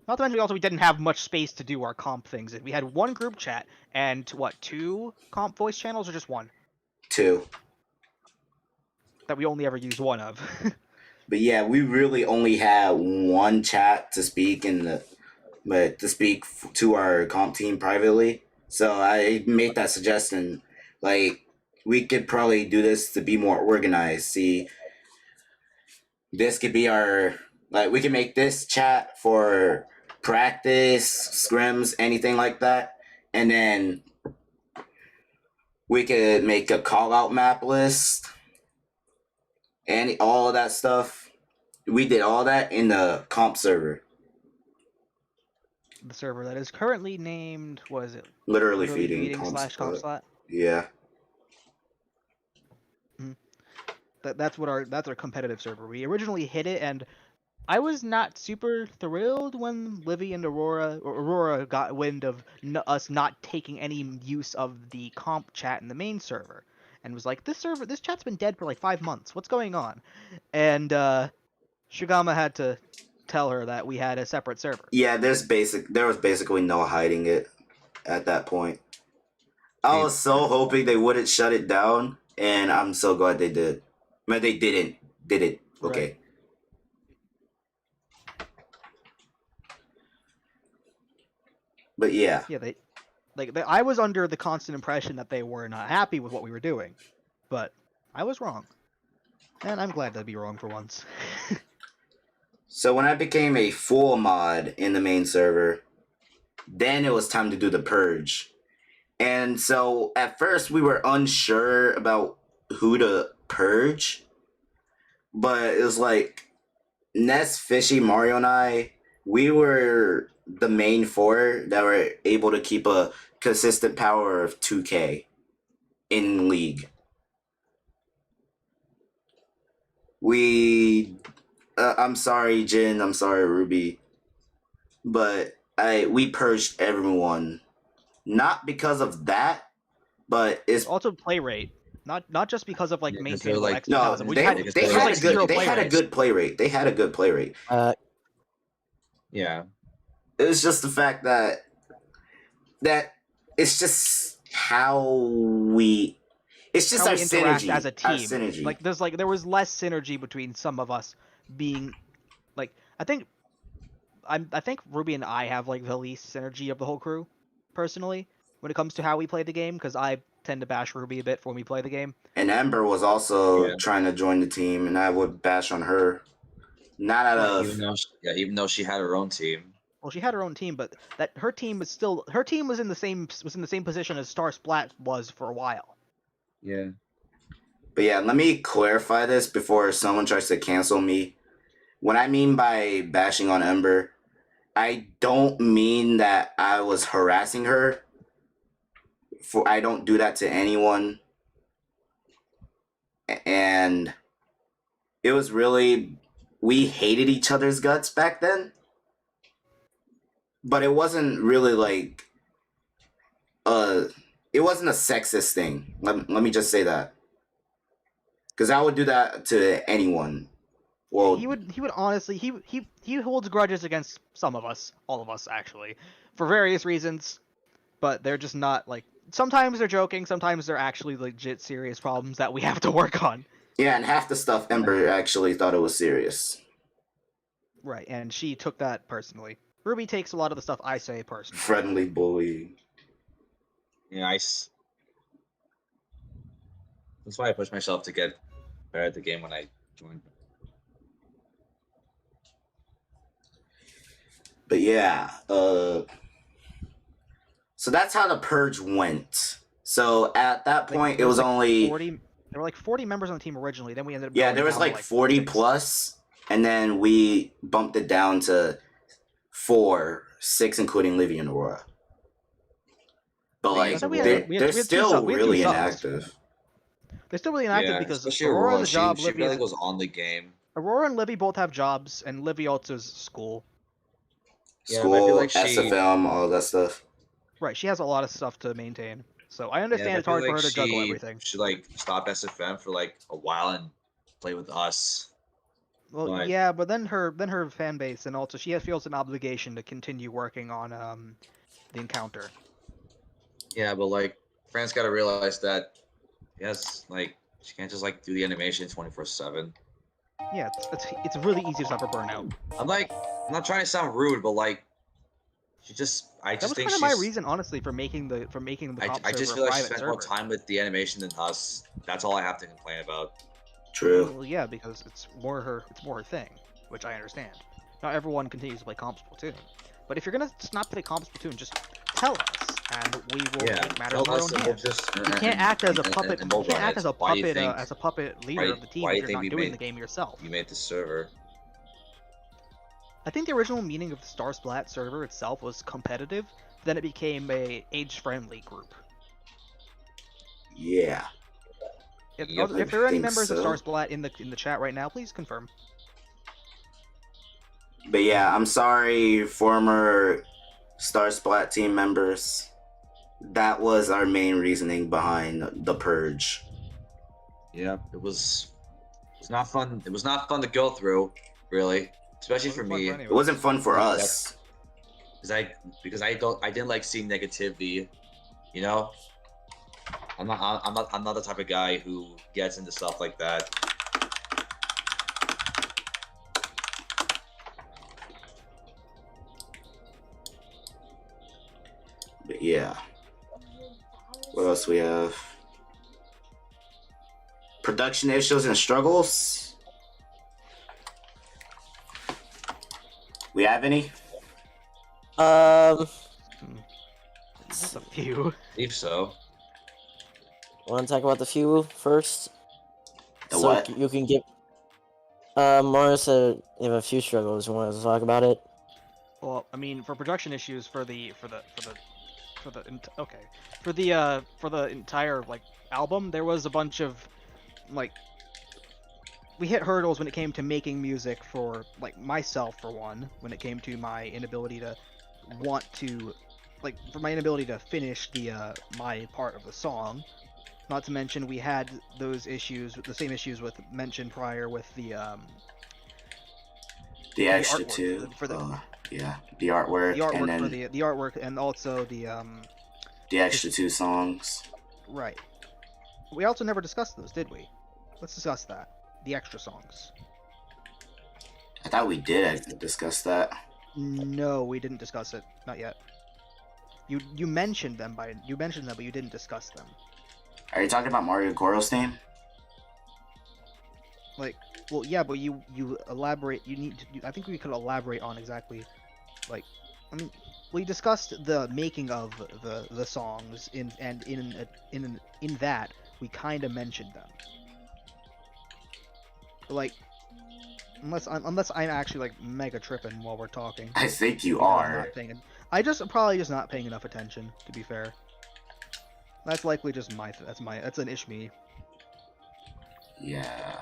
Speaker 1: Not to mention we didn't have much space to do our comp things. We had one group chat and 2 comp voice channels, or just one?
Speaker 2: 2.
Speaker 1: That we only ever used one of.
Speaker 2: But yeah, we really only had one chat to speak to our comp team privately. So I made that suggestion. Like, we could probably do this to be more organized. See, this could be our, like, we can make this chat for practice, scrims, anything like that. And then we could make a call out map list and all of that stuff. We did all that in the comp server.
Speaker 1: The server that is currently named, was it
Speaker 2: Literally feeding
Speaker 1: / comp slot?
Speaker 2: Yeah.
Speaker 1: That's our competitive server. We originally hit it, and I was not super thrilled when Livy and Aurora got wind of us not taking any use of the comp chat in the main server, and was like, this chat's been dead for like 5 months. What's going on? And Shigama had to tell her that we had a separate server.
Speaker 2: Yeah, there was basically no hiding it at that point. I was so hoping they wouldn't shut it down, and I'm so glad they did. But they didn't. Did it? Okay.
Speaker 1: Right.
Speaker 2: But yeah.
Speaker 1: Yeah, I was under the constant impression that they were not happy with what we were doing, but I was wrong, and I'm glad to be wrong for once.
Speaker 2: So when I became a full mod in the main server, then it was time to do the purge. And so at first we were unsure about who to purge, but it was like Ness, Fishy, Mario, and I, we were the main four that were able to keep a consistent power of 2K in League. I'm sorry, Jin. I'm sorry, Ruby. But we purged everyone. Not because of that, but it's
Speaker 1: Also play rate. Not just because of like
Speaker 4: Yeah, 'cause
Speaker 1: maintaining
Speaker 4: they're like-
Speaker 1: the
Speaker 2: no.
Speaker 1: XP.
Speaker 2: They had a good play rate. They had a good play rate.
Speaker 4: Yeah.
Speaker 2: It was just the fact that it's just it's just
Speaker 1: how
Speaker 2: our
Speaker 1: we interact
Speaker 2: synergy
Speaker 1: as a team.
Speaker 2: Our synergy.
Speaker 1: There was less synergy between some of us being like I think Ruby and I have like the least synergy of the whole crew, personally, when it comes to how we play the game, because I tend to bash Ruby a bit when we play the game.
Speaker 2: And Ember was also trying to join the team, and I would bash on her. Not out of
Speaker 4: even though she had her own team.
Speaker 1: Well, she had her own team, but her team was in the same position as Star Splat was for a while.
Speaker 4: Yeah.
Speaker 2: But yeah, let me clarify this before someone tries to cancel me. What I mean by bashing on Ember, I don't mean that I was harassing her. I don't do that to anyone. And it was really, we hated each other's guts back then. But it wasn't really like it wasn't a sexist thing. Let me just say that. Because I would do that to anyone. Well,
Speaker 1: he would honestly he holds grudges against some of us, all of us actually, for various reasons, but they're just not like, sometimes they're joking, sometimes they're actually legit serious problems that we have to work on.
Speaker 2: Yeah, and half the stuff Ember actually thought it was serious.
Speaker 1: Right, and she took that personally. Ruby takes a lot of the stuff I say personally.
Speaker 2: Friendly bully.
Speaker 4: Yeah, that's why I pushed myself to get better at the game when I joined.
Speaker 2: But yeah, so that's how the purge went. So at that point, it was only
Speaker 1: 40. There were like 40 members on the team originally. Then we ended up
Speaker 2: there was like 40 plus, and then we bumped it down to 6, including Livy and Aurora. But like they're still really inactive.
Speaker 1: They're still really inactive because Aurora has a job.
Speaker 4: She really was on the game.
Speaker 1: Aurora and Livy both have jobs, and Livy also has school.
Speaker 2: School, SFM, all that stuff.
Speaker 1: Right, she has a lot of stuff to maintain. So I understand it's hard for her to juggle everything.
Speaker 4: She like stopped SFM for like a while and play with us.
Speaker 1: Well, yeah, but then her fan base, and also she feels an obligation to continue working on the encounter.
Speaker 4: Yeah, but like Fran's got to realize that yes, like she can't just like do the animation 24/7.
Speaker 1: Yeah, it's really easy to suffer burnout.
Speaker 4: I'm not trying to sound rude, but like, I
Speaker 1: That
Speaker 4: just
Speaker 1: was
Speaker 4: think
Speaker 1: kind of my
Speaker 4: she's.
Speaker 1: reason, honestly, for making the comp
Speaker 4: I just
Speaker 1: server
Speaker 4: feel
Speaker 1: a
Speaker 4: like she
Speaker 1: private
Speaker 4: spent
Speaker 1: server.
Speaker 4: more time with the animation than us. That's all I have to complain about.
Speaker 2: True.
Speaker 1: Well, yeah, because it's more her thing, which I understand. Not everyone continues to play comp Splatoon, but if you're gonna not play comp Splatoon, just tell us, and we will
Speaker 4: Yeah,
Speaker 1: take matters in
Speaker 4: tell
Speaker 1: our
Speaker 4: us
Speaker 1: own
Speaker 4: and we'll
Speaker 1: hands.
Speaker 4: just.
Speaker 1: You can't act as a puppet.
Speaker 4: And
Speaker 1: You
Speaker 4: we'll
Speaker 1: can't
Speaker 4: run
Speaker 1: act
Speaker 4: it.
Speaker 1: as a
Speaker 4: Why do you
Speaker 1: puppet
Speaker 4: think?
Speaker 1: as a puppet leader of the team
Speaker 4: Why do
Speaker 1: if
Speaker 4: you
Speaker 1: you're
Speaker 4: think
Speaker 1: not
Speaker 4: we
Speaker 1: doing
Speaker 4: made
Speaker 1: the game yourself.
Speaker 4: you made the server?
Speaker 1: I think the original meaning of the Star Splat server itself was competitive. Then it became a age-friendly group.
Speaker 2: Yeah.
Speaker 4: Yep.
Speaker 1: If there are any
Speaker 2: think
Speaker 1: members of Star
Speaker 2: so.
Speaker 1: Splat in the chat right now, please confirm.
Speaker 2: But yeah, I'm sorry, former Star Splat team members. That was our main reasoning behind the purge.
Speaker 4: Yeah, it was not fun. It was not fun to go through, really, especially for me,
Speaker 2: It wasn't fun for us.
Speaker 4: because I didn't like seeing negativity. You know, I'm not the type of guy who gets into stuff like that.
Speaker 2: But yeah. What else we have? Production issues and struggles. We have any?
Speaker 1: Just a few.
Speaker 4: I believe so.
Speaker 3: Want to talk about the few first?
Speaker 2: The
Speaker 3: So
Speaker 2: what?
Speaker 3: you can give. Morris said you have a few struggles. You want to talk about it?
Speaker 1: Well, I mean, for production issues for the entire like album, there was a bunch of like we hit hurdles when it came to making music for like myself for one, when it came to my inability to finish the my part of the song. Not to mention we had those issues, the same issues with mentioned prior with the
Speaker 2: extra
Speaker 1: artwork
Speaker 2: two.
Speaker 1: for the
Speaker 2: yeah, the artwork, and then
Speaker 1: the artwork, and also the
Speaker 2: extra two songs.
Speaker 1: right. We also never discussed those, did we? Let's discuss that. The extra songs.
Speaker 2: I thought we did discuss that.
Speaker 1: No, we didn't discuss it. Not yet. You mentioned them, but you didn't discuss them.
Speaker 2: Are you talking about Mario Koro's theme?
Speaker 1: Like, well, yeah, but you elaborate. You need to. I think we could elaborate on exactly, like, I mean, we discussed the making of the songs in that we kind of mentioned them. But, like, unless I'm actually like mega tripping while we're talking.
Speaker 2: I think you
Speaker 1: Because I'm
Speaker 2: are.
Speaker 1: not paying. I just probably just not paying enough attention. To be fair, that's likely just that's an issue me.
Speaker 2: Yeah.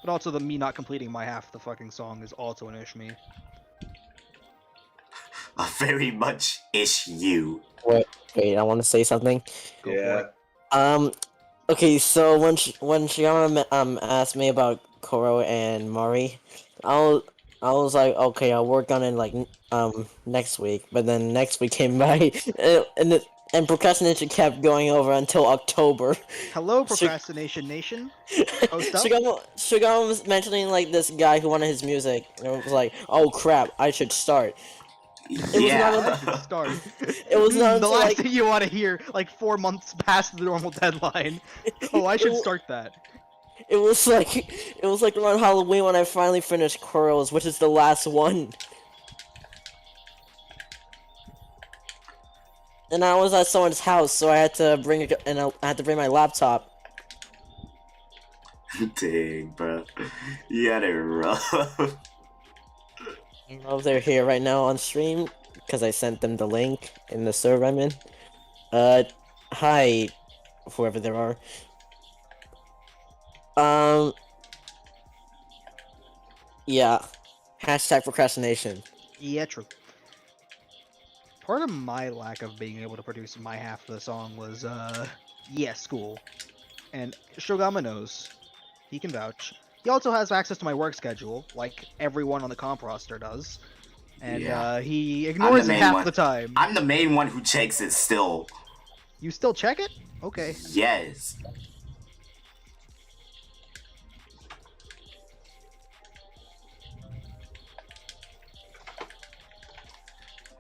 Speaker 1: But also the me not completing my half of the fucking song is also an issue me.
Speaker 2: A very much issue.
Speaker 3: Wait, I want to say something.
Speaker 1: Go for it.
Speaker 3: Okay, so when Shiama asked me about Koro and Mari, I was like, okay, I'll work on it like next week. But then next week came by, and procrastination kept going over until October.
Speaker 1: Hello, Procrastination Nation. Post up.
Speaker 3: Shigama was mentioning like this guy who wanted his music, and it was like, oh crap, I should start.
Speaker 2: Yeah.
Speaker 1: Start.
Speaker 3: It was not
Speaker 1: the
Speaker 3: until,
Speaker 1: last
Speaker 3: like-
Speaker 1: thing you want to hear, like 4 months past the normal deadline. Oh, I should
Speaker 3: It-
Speaker 1: start that.
Speaker 3: It was like around Halloween when I finally finished Koro's, which is the last one. And I was at someone's house, so I had to bring my laptop.
Speaker 2: Dang, bro. You had it rough.
Speaker 3: I don't know if they're here right now on stream because I sent them the link in the server I'm in. Hi, whoever there are. Yeah. Hashtag procrastination.
Speaker 1: Yeah, true. Part of my lack of being able to produce my half of the song was, school. And Shogama knows. He can vouch. He also has access to my work schedule, like everyone on the comp roster does. And,
Speaker 2: Yeah.
Speaker 1: he ignores it
Speaker 2: main
Speaker 1: half
Speaker 2: one.
Speaker 1: the time.
Speaker 2: I'm the main one who checks it still.
Speaker 1: You still check it? Okay.
Speaker 2: Yes.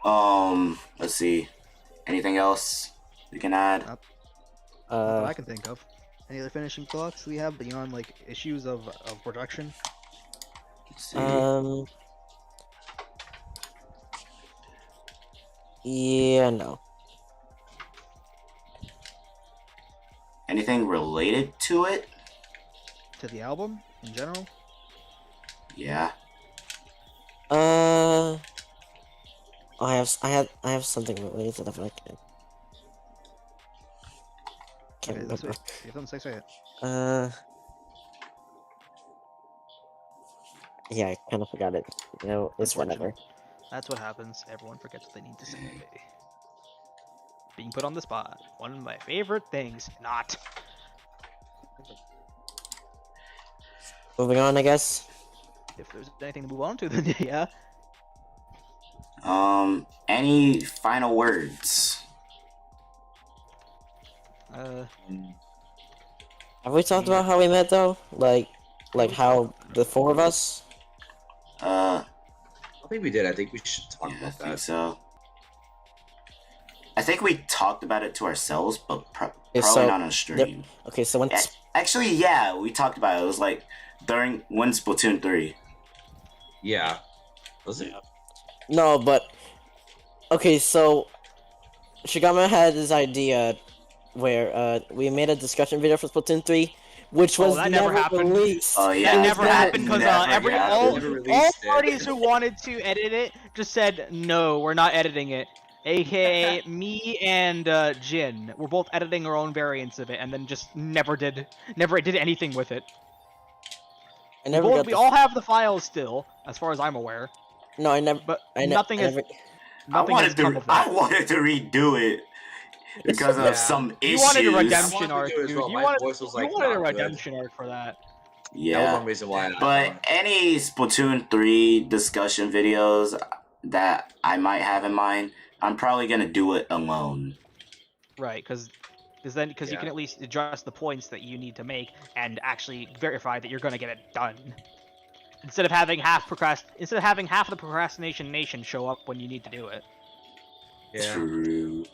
Speaker 2: Let's see. Anything else we can add?
Speaker 1: Not that I can think of. Any other finishing thoughts we have beyond like issues of production?
Speaker 2: Let's see.
Speaker 3: Yeah, no.
Speaker 2: Anything related to it?
Speaker 1: To the album in general?
Speaker 2: Yeah.
Speaker 3: I have something related to the fact. Can't
Speaker 1: Okay, let's
Speaker 3: remember.
Speaker 1: say, if you have something to say it.
Speaker 3: Yeah, I kind of forgot it. You know, it's whatever.
Speaker 1: That's what happens. Everyone forgets what they need to say. Being put on the spot. One of my favorite things. Not.
Speaker 3: Moving on, I guess.
Speaker 1: If there's anything to move on to, then yeah.
Speaker 2: Any final words?
Speaker 3: Have we talked about how we met though? Like how the four of us?
Speaker 4: I think we did. I think we should talk
Speaker 2: Yeah, I
Speaker 4: about
Speaker 2: think
Speaker 4: that.
Speaker 2: so. I think we talked about it to ourselves, but probably
Speaker 3: so-
Speaker 2: not on stream.
Speaker 3: Okay, so when
Speaker 2: Actually, yeah, we talked about it. It was like during when Splatoon 3.
Speaker 4: Yeah. Was it?
Speaker 3: no, but okay, so Shigama had this idea where we made a discussion video for Splatoon 3, which
Speaker 1: Oh,
Speaker 3: was
Speaker 1: that never happened.
Speaker 3: released.
Speaker 2: Oh yeah,
Speaker 1: That never
Speaker 3: that
Speaker 1: happened because
Speaker 2: never
Speaker 1: all
Speaker 2: happened.
Speaker 4: Never
Speaker 1: all
Speaker 4: released it.
Speaker 1: parties who wanted to edit it just said no, we're not editing it. AKA me and Jin were both editing our own variants of it, and then just never did anything with it.
Speaker 3: I never got
Speaker 1: We
Speaker 3: the-
Speaker 1: all have the files still, as far as I'm aware,
Speaker 3: No, I never.
Speaker 1: but
Speaker 3: I ne-
Speaker 1: nothing
Speaker 3: I
Speaker 1: has
Speaker 3: never-
Speaker 1: nothing has come of that.
Speaker 2: I wanted to redo it because
Speaker 4: Yeah.
Speaker 2: of some
Speaker 1: You
Speaker 2: issues.
Speaker 1: wanted a
Speaker 4: I wanted
Speaker 1: redemption
Speaker 4: to
Speaker 1: arc,
Speaker 4: do it as
Speaker 1: dude.
Speaker 4: well.
Speaker 1: You
Speaker 4: My
Speaker 1: wanted,
Speaker 4: voice was,
Speaker 1: you
Speaker 4: like,
Speaker 1: wanted a
Speaker 4: not good.
Speaker 1: redemption arc for that.
Speaker 4: That was
Speaker 2: Yeah,
Speaker 4: one reason why.
Speaker 2: but any Splatoon 3 discussion videos that I might have in mind, I'm probably gonna do it alone.
Speaker 1: Right, because you
Speaker 4: Yeah.
Speaker 1: can at least address the points that you need to make and actually verify that you're going to get it done. Instead of having half of the procrastination nation show up when you need to do it.
Speaker 4: Yeah.
Speaker 2: True.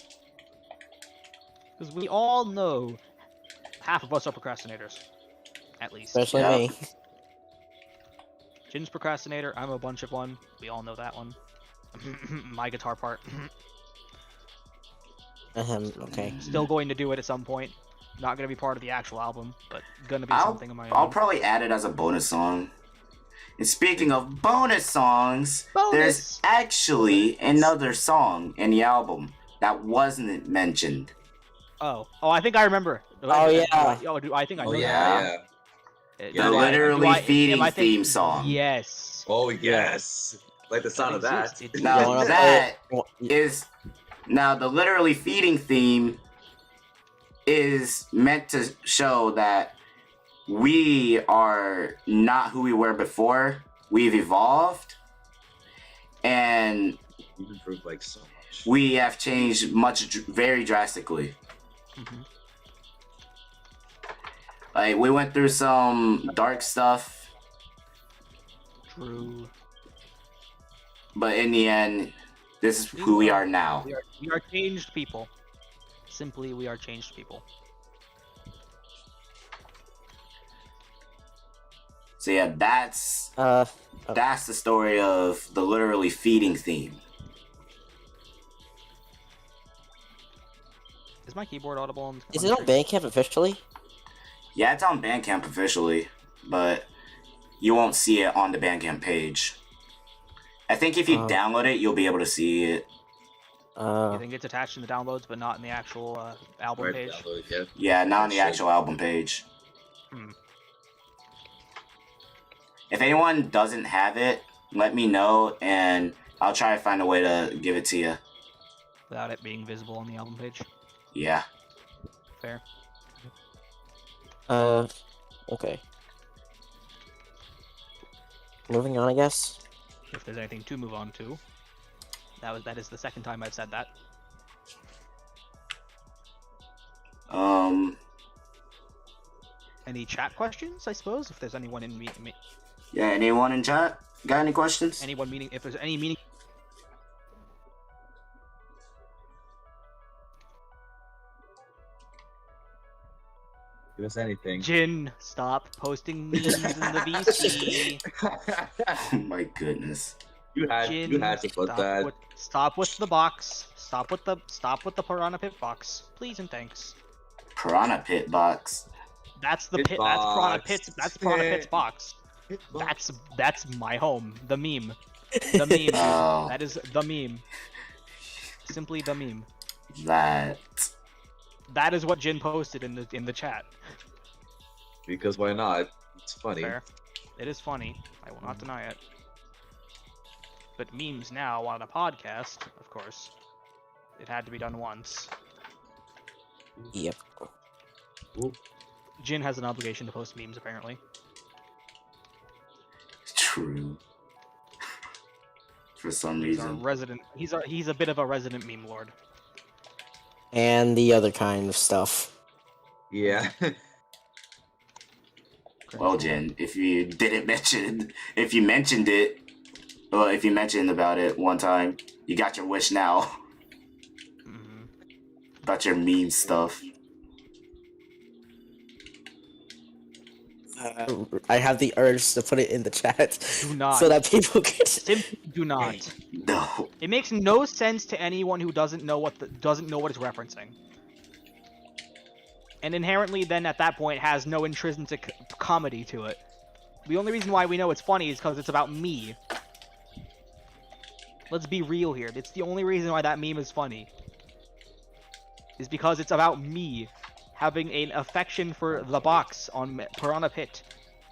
Speaker 1: Because we all know half of us are procrastinators. At least.
Speaker 3: Especially
Speaker 2: Yeah.
Speaker 3: me.
Speaker 1: Jin's procrastinator, I'm a bunch of one. We all know that one. My guitar part.
Speaker 3: Okay.
Speaker 1: Still going to do it at some point. Not going to be part of the actual album, but going to be
Speaker 2: I'll
Speaker 1: something of my own.
Speaker 2: I'll probably add it as a bonus song. And speaking of bonus songs, there's actually another song in the album that wasn't mentioned.
Speaker 1: Oh, I think I remember.
Speaker 3: Oh, yeah.
Speaker 1: I think I know
Speaker 4: Oh
Speaker 1: that.
Speaker 4: yeah.
Speaker 2: The literally feeding theme song.
Speaker 1: Yes.
Speaker 4: Oh yes. Like the sound of that.
Speaker 1: exists. It
Speaker 2: Now
Speaker 3: You wanna
Speaker 2: that
Speaker 3: play it?
Speaker 2: is now the literally feeding theme is meant to show that we are not who we were before. We've evolved and
Speaker 4: You've improved like so much.
Speaker 2: we have changed very drastically.
Speaker 1: Mhm.
Speaker 2: Like we went through some dark stuff,
Speaker 1: True.
Speaker 2: but in the end, this is who we are now.
Speaker 1: We are changed people. Simply, we are changed people.
Speaker 2: So yeah, that's
Speaker 3: Okay.
Speaker 2: the story of the literally feeding theme.
Speaker 1: Is my keyboard audible on
Speaker 3: Is it on
Speaker 1: stream?
Speaker 3: Bandcamp officially?
Speaker 2: Yeah, it's on Bandcamp officially, but you won't see it on the Bandcamp page. I think if you
Speaker 3: Oh.
Speaker 2: download it, you'll be able to see it.
Speaker 1: I think it's attached in the downloads, but not in the actual album
Speaker 4: Right,
Speaker 1: page.
Speaker 4: download it, yeah.
Speaker 2: Yeah, not on the
Speaker 4: Shit.
Speaker 2: actual album page.
Speaker 1: Hmm.
Speaker 2: If anyone doesn't have it, let me know, and I'll try to find a way to give it to you.
Speaker 1: Without it being visible on the album page.
Speaker 2: Yeah.
Speaker 1: Fair.
Speaker 3: Okay. Moving on, I guess.
Speaker 1: If there's anything to move on to. That is the second time I've said that. Any chat questions, I suppose? If there's anyone in
Speaker 2: Yeah, anyone in chat got any questions?
Speaker 1: anyone meaning if there's any meaning
Speaker 4: Give us anything.
Speaker 1: Jin, stop posting memes in the VC.
Speaker 2: Oh my goodness.
Speaker 4: you had to put that.
Speaker 1: Stop with the box. Stop with the piranha pit box, please and thanks.
Speaker 2: Piranha Pit box.
Speaker 1: That's the
Speaker 4: Pit
Speaker 1: pit.
Speaker 4: box.
Speaker 1: That's Piranha Pit's box. That's my home. The meme. The meme.
Speaker 2: Oh.
Speaker 1: That is the meme. Simply the meme.
Speaker 2: That.
Speaker 1: That is what Jin posted in the chat.
Speaker 4: Because why not? It's funny.
Speaker 1: Fair. It is funny. I will not deny it. But memes now on a podcast, of course. It had to be done once.
Speaker 3: Yep.
Speaker 1: Jin has an obligation to post memes, apparently.
Speaker 2: True. For some
Speaker 1: He's a
Speaker 2: reason.
Speaker 1: resident. He's a bit of a resident meme lord.
Speaker 3: And the other kind of stuff.
Speaker 4: Yeah.
Speaker 2: Well, Jen, if you mentioned it, well, if you mentioned about it one time, you got your wish now.
Speaker 1: Mhm.
Speaker 2: About your meme stuff.
Speaker 3: I have the urge to put it in the chat
Speaker 1: Do not.
Speaker 3: so that people can.
Speaker 1: Simply do not.
Speaker 2: No.
Speaker 1: It makes no sense to anyone who doesn't know what it's referencing. And inherently, then at that point, has no intrinsic comedy to it. The only reason why we know it's funny is because it's about me. Let's be real here. It's the only reason why that meme is funny. Is because it's about me having an affection for the box on Piranha Pit.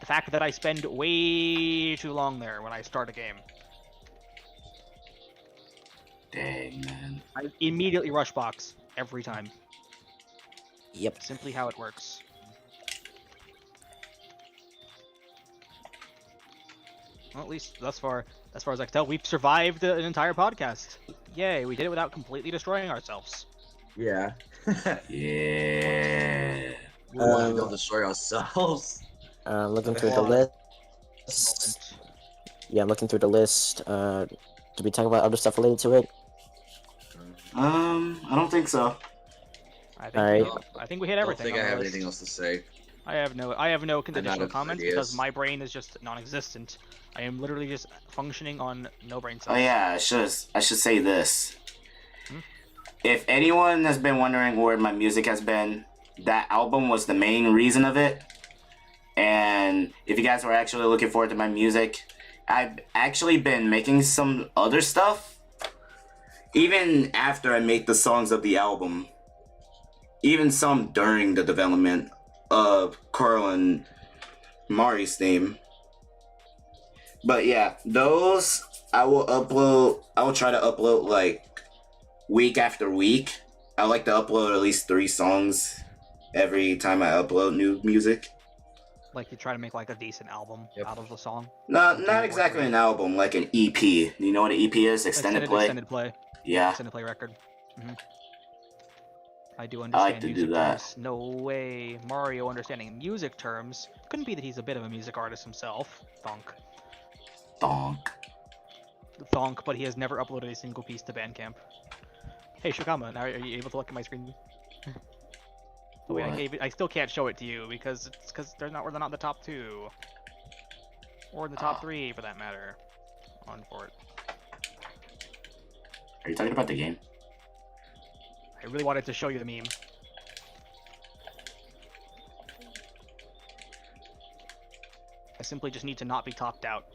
Speaker 1: The fact that I spend way too long there when I start a game.
Speaker 2: Dang, man.
Speaker 1: I immediately rush box every time.
Speaker 3: Yep.
Speaker 1: Simply how it works. Well, at least thus far, as far as I can tell, we've survived an entire podcast. Yay, we did it without completely destroying ourselves.
Speaker 4: Yeah.
Speaker 2: Yeah.
Speaker 4: We want to go destroy ourselves.
Speaker 3: Looking through the list. Yeah, I'm looking through the list. Did we talk about other stuff related to it?
Speaker 2: I don't think so.
Speaker 1: I think we hit
Speaker 4: I don't
Speaker 1: everything.
Speaker 4: think
Speaker 1: on
Speaker 4: I
Speaker 1: the
Speaker 4: have
Speaker 1: list.
Speaker 4: anything else to say.
Speaker 1: I have no additional
Speaker 4: of
Speaker 1: comments
Speaker 4: ideas.
Speaker 1: because my brain is just non-existent. I am literally just functioning on no brain cells.
Speaker 2: Oh yeah, I should say this.
Speaker 1: Hmm?
Speaker 2: If anyone has been wondering where my music has been, that album was the main reason of it. And if you guys were actually looking forward to my music, I've actually been making some other stuff. Even after I made the songs of the album. Even some during the development of Carl and Mari's theme. But yeah, those I will try to upload like week after week. I like to upload at least 3 songs every time I upload new music.
Speaker 1: Like you try to make like a decent album out of the song.
Speaker 2: Not exactly an album, like an EP. You know what an EP is? Extended play?
Speaker 1: Extended play.
Speaker 2: Yeah.
Speaker 1: Extended play record. I do
Speaker 2: I
Speaker 1: understand
Speaker 2: like to
Speaker 1: music
Speaker 2: do that.
Speaker 1: terms. No way. Mario understanding music terms. Couldn't be that he's a bit of a music artist himself.
Speaker 2: Donk.
Speaker 1: Thonk, but he has never uploaded a single piece to Bandcamp. Hey, Shikama, now are you able to look at my screen? Oh, wait, I still can't show it to you because they're not in the top 2. Or in the top 3 for that matter. On for it.
Speaker 2: Are you talking about the game?
Speaker 1: I really wanted to show you the meme. I simply just need to not be topped out.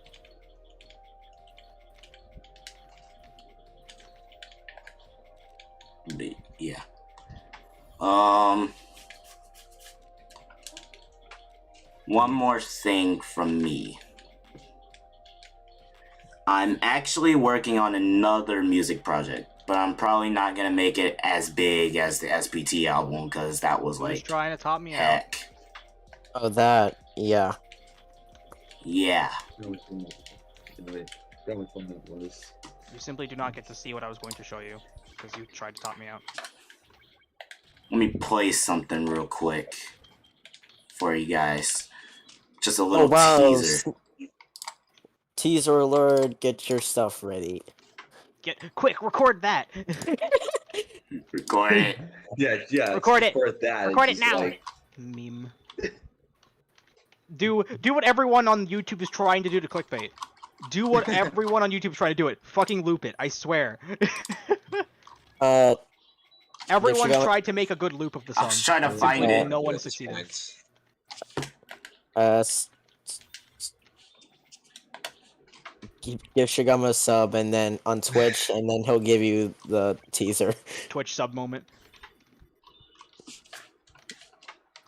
Speaker 2: Yeah. One more thing from me. I'm actually working on another music project, but I'm probably not gonna make it as big as the SPT album because that was
Speaker 1: Who's
Speaker 2: like
Speaker 1: trying to top me out?
Speaker 2: heck.
Speaker 3: Oh, that. Yeah.
Speaker 2: Yeah.
Speaker 1: You simply do not get to see what I was going to show you because you tried to top me out.
Speaker 2: Let me play something real quick for you guys. Just a little teaser.
Speaker 3: Teaser alert, get your stuff ready.
Speaker 1: Record that.
Speaker 2: Record it.
Speaker 4: Yeah.
Speaker 1: Record it.
Speaker 4: Record that.
Speaker 1: Record it
Speaker 4: Just
Speaker 1: now.
Speaker 4: like-
Speaker 1: Meme. Do what everyone on YouTube is trying to do to clickbait. Do what everyone on YouTube is trying to do it. Fucking loop it. I swear. Everyone's tried to make a good loop of the
Speaker 2: I
Speaker 1: song.
Speaker 2: was trying to
Speaker 1: Simply
Speaker 2: find it.
Speaker 1: no one
Speaker 4: At this
Speaker 1: succeeded.
Speaker 4: point.
Speaker 3: Give Shigama a sub, and then on Twitch, and then he'll give you the teaser.
Speaker 1: Twitch sub moment.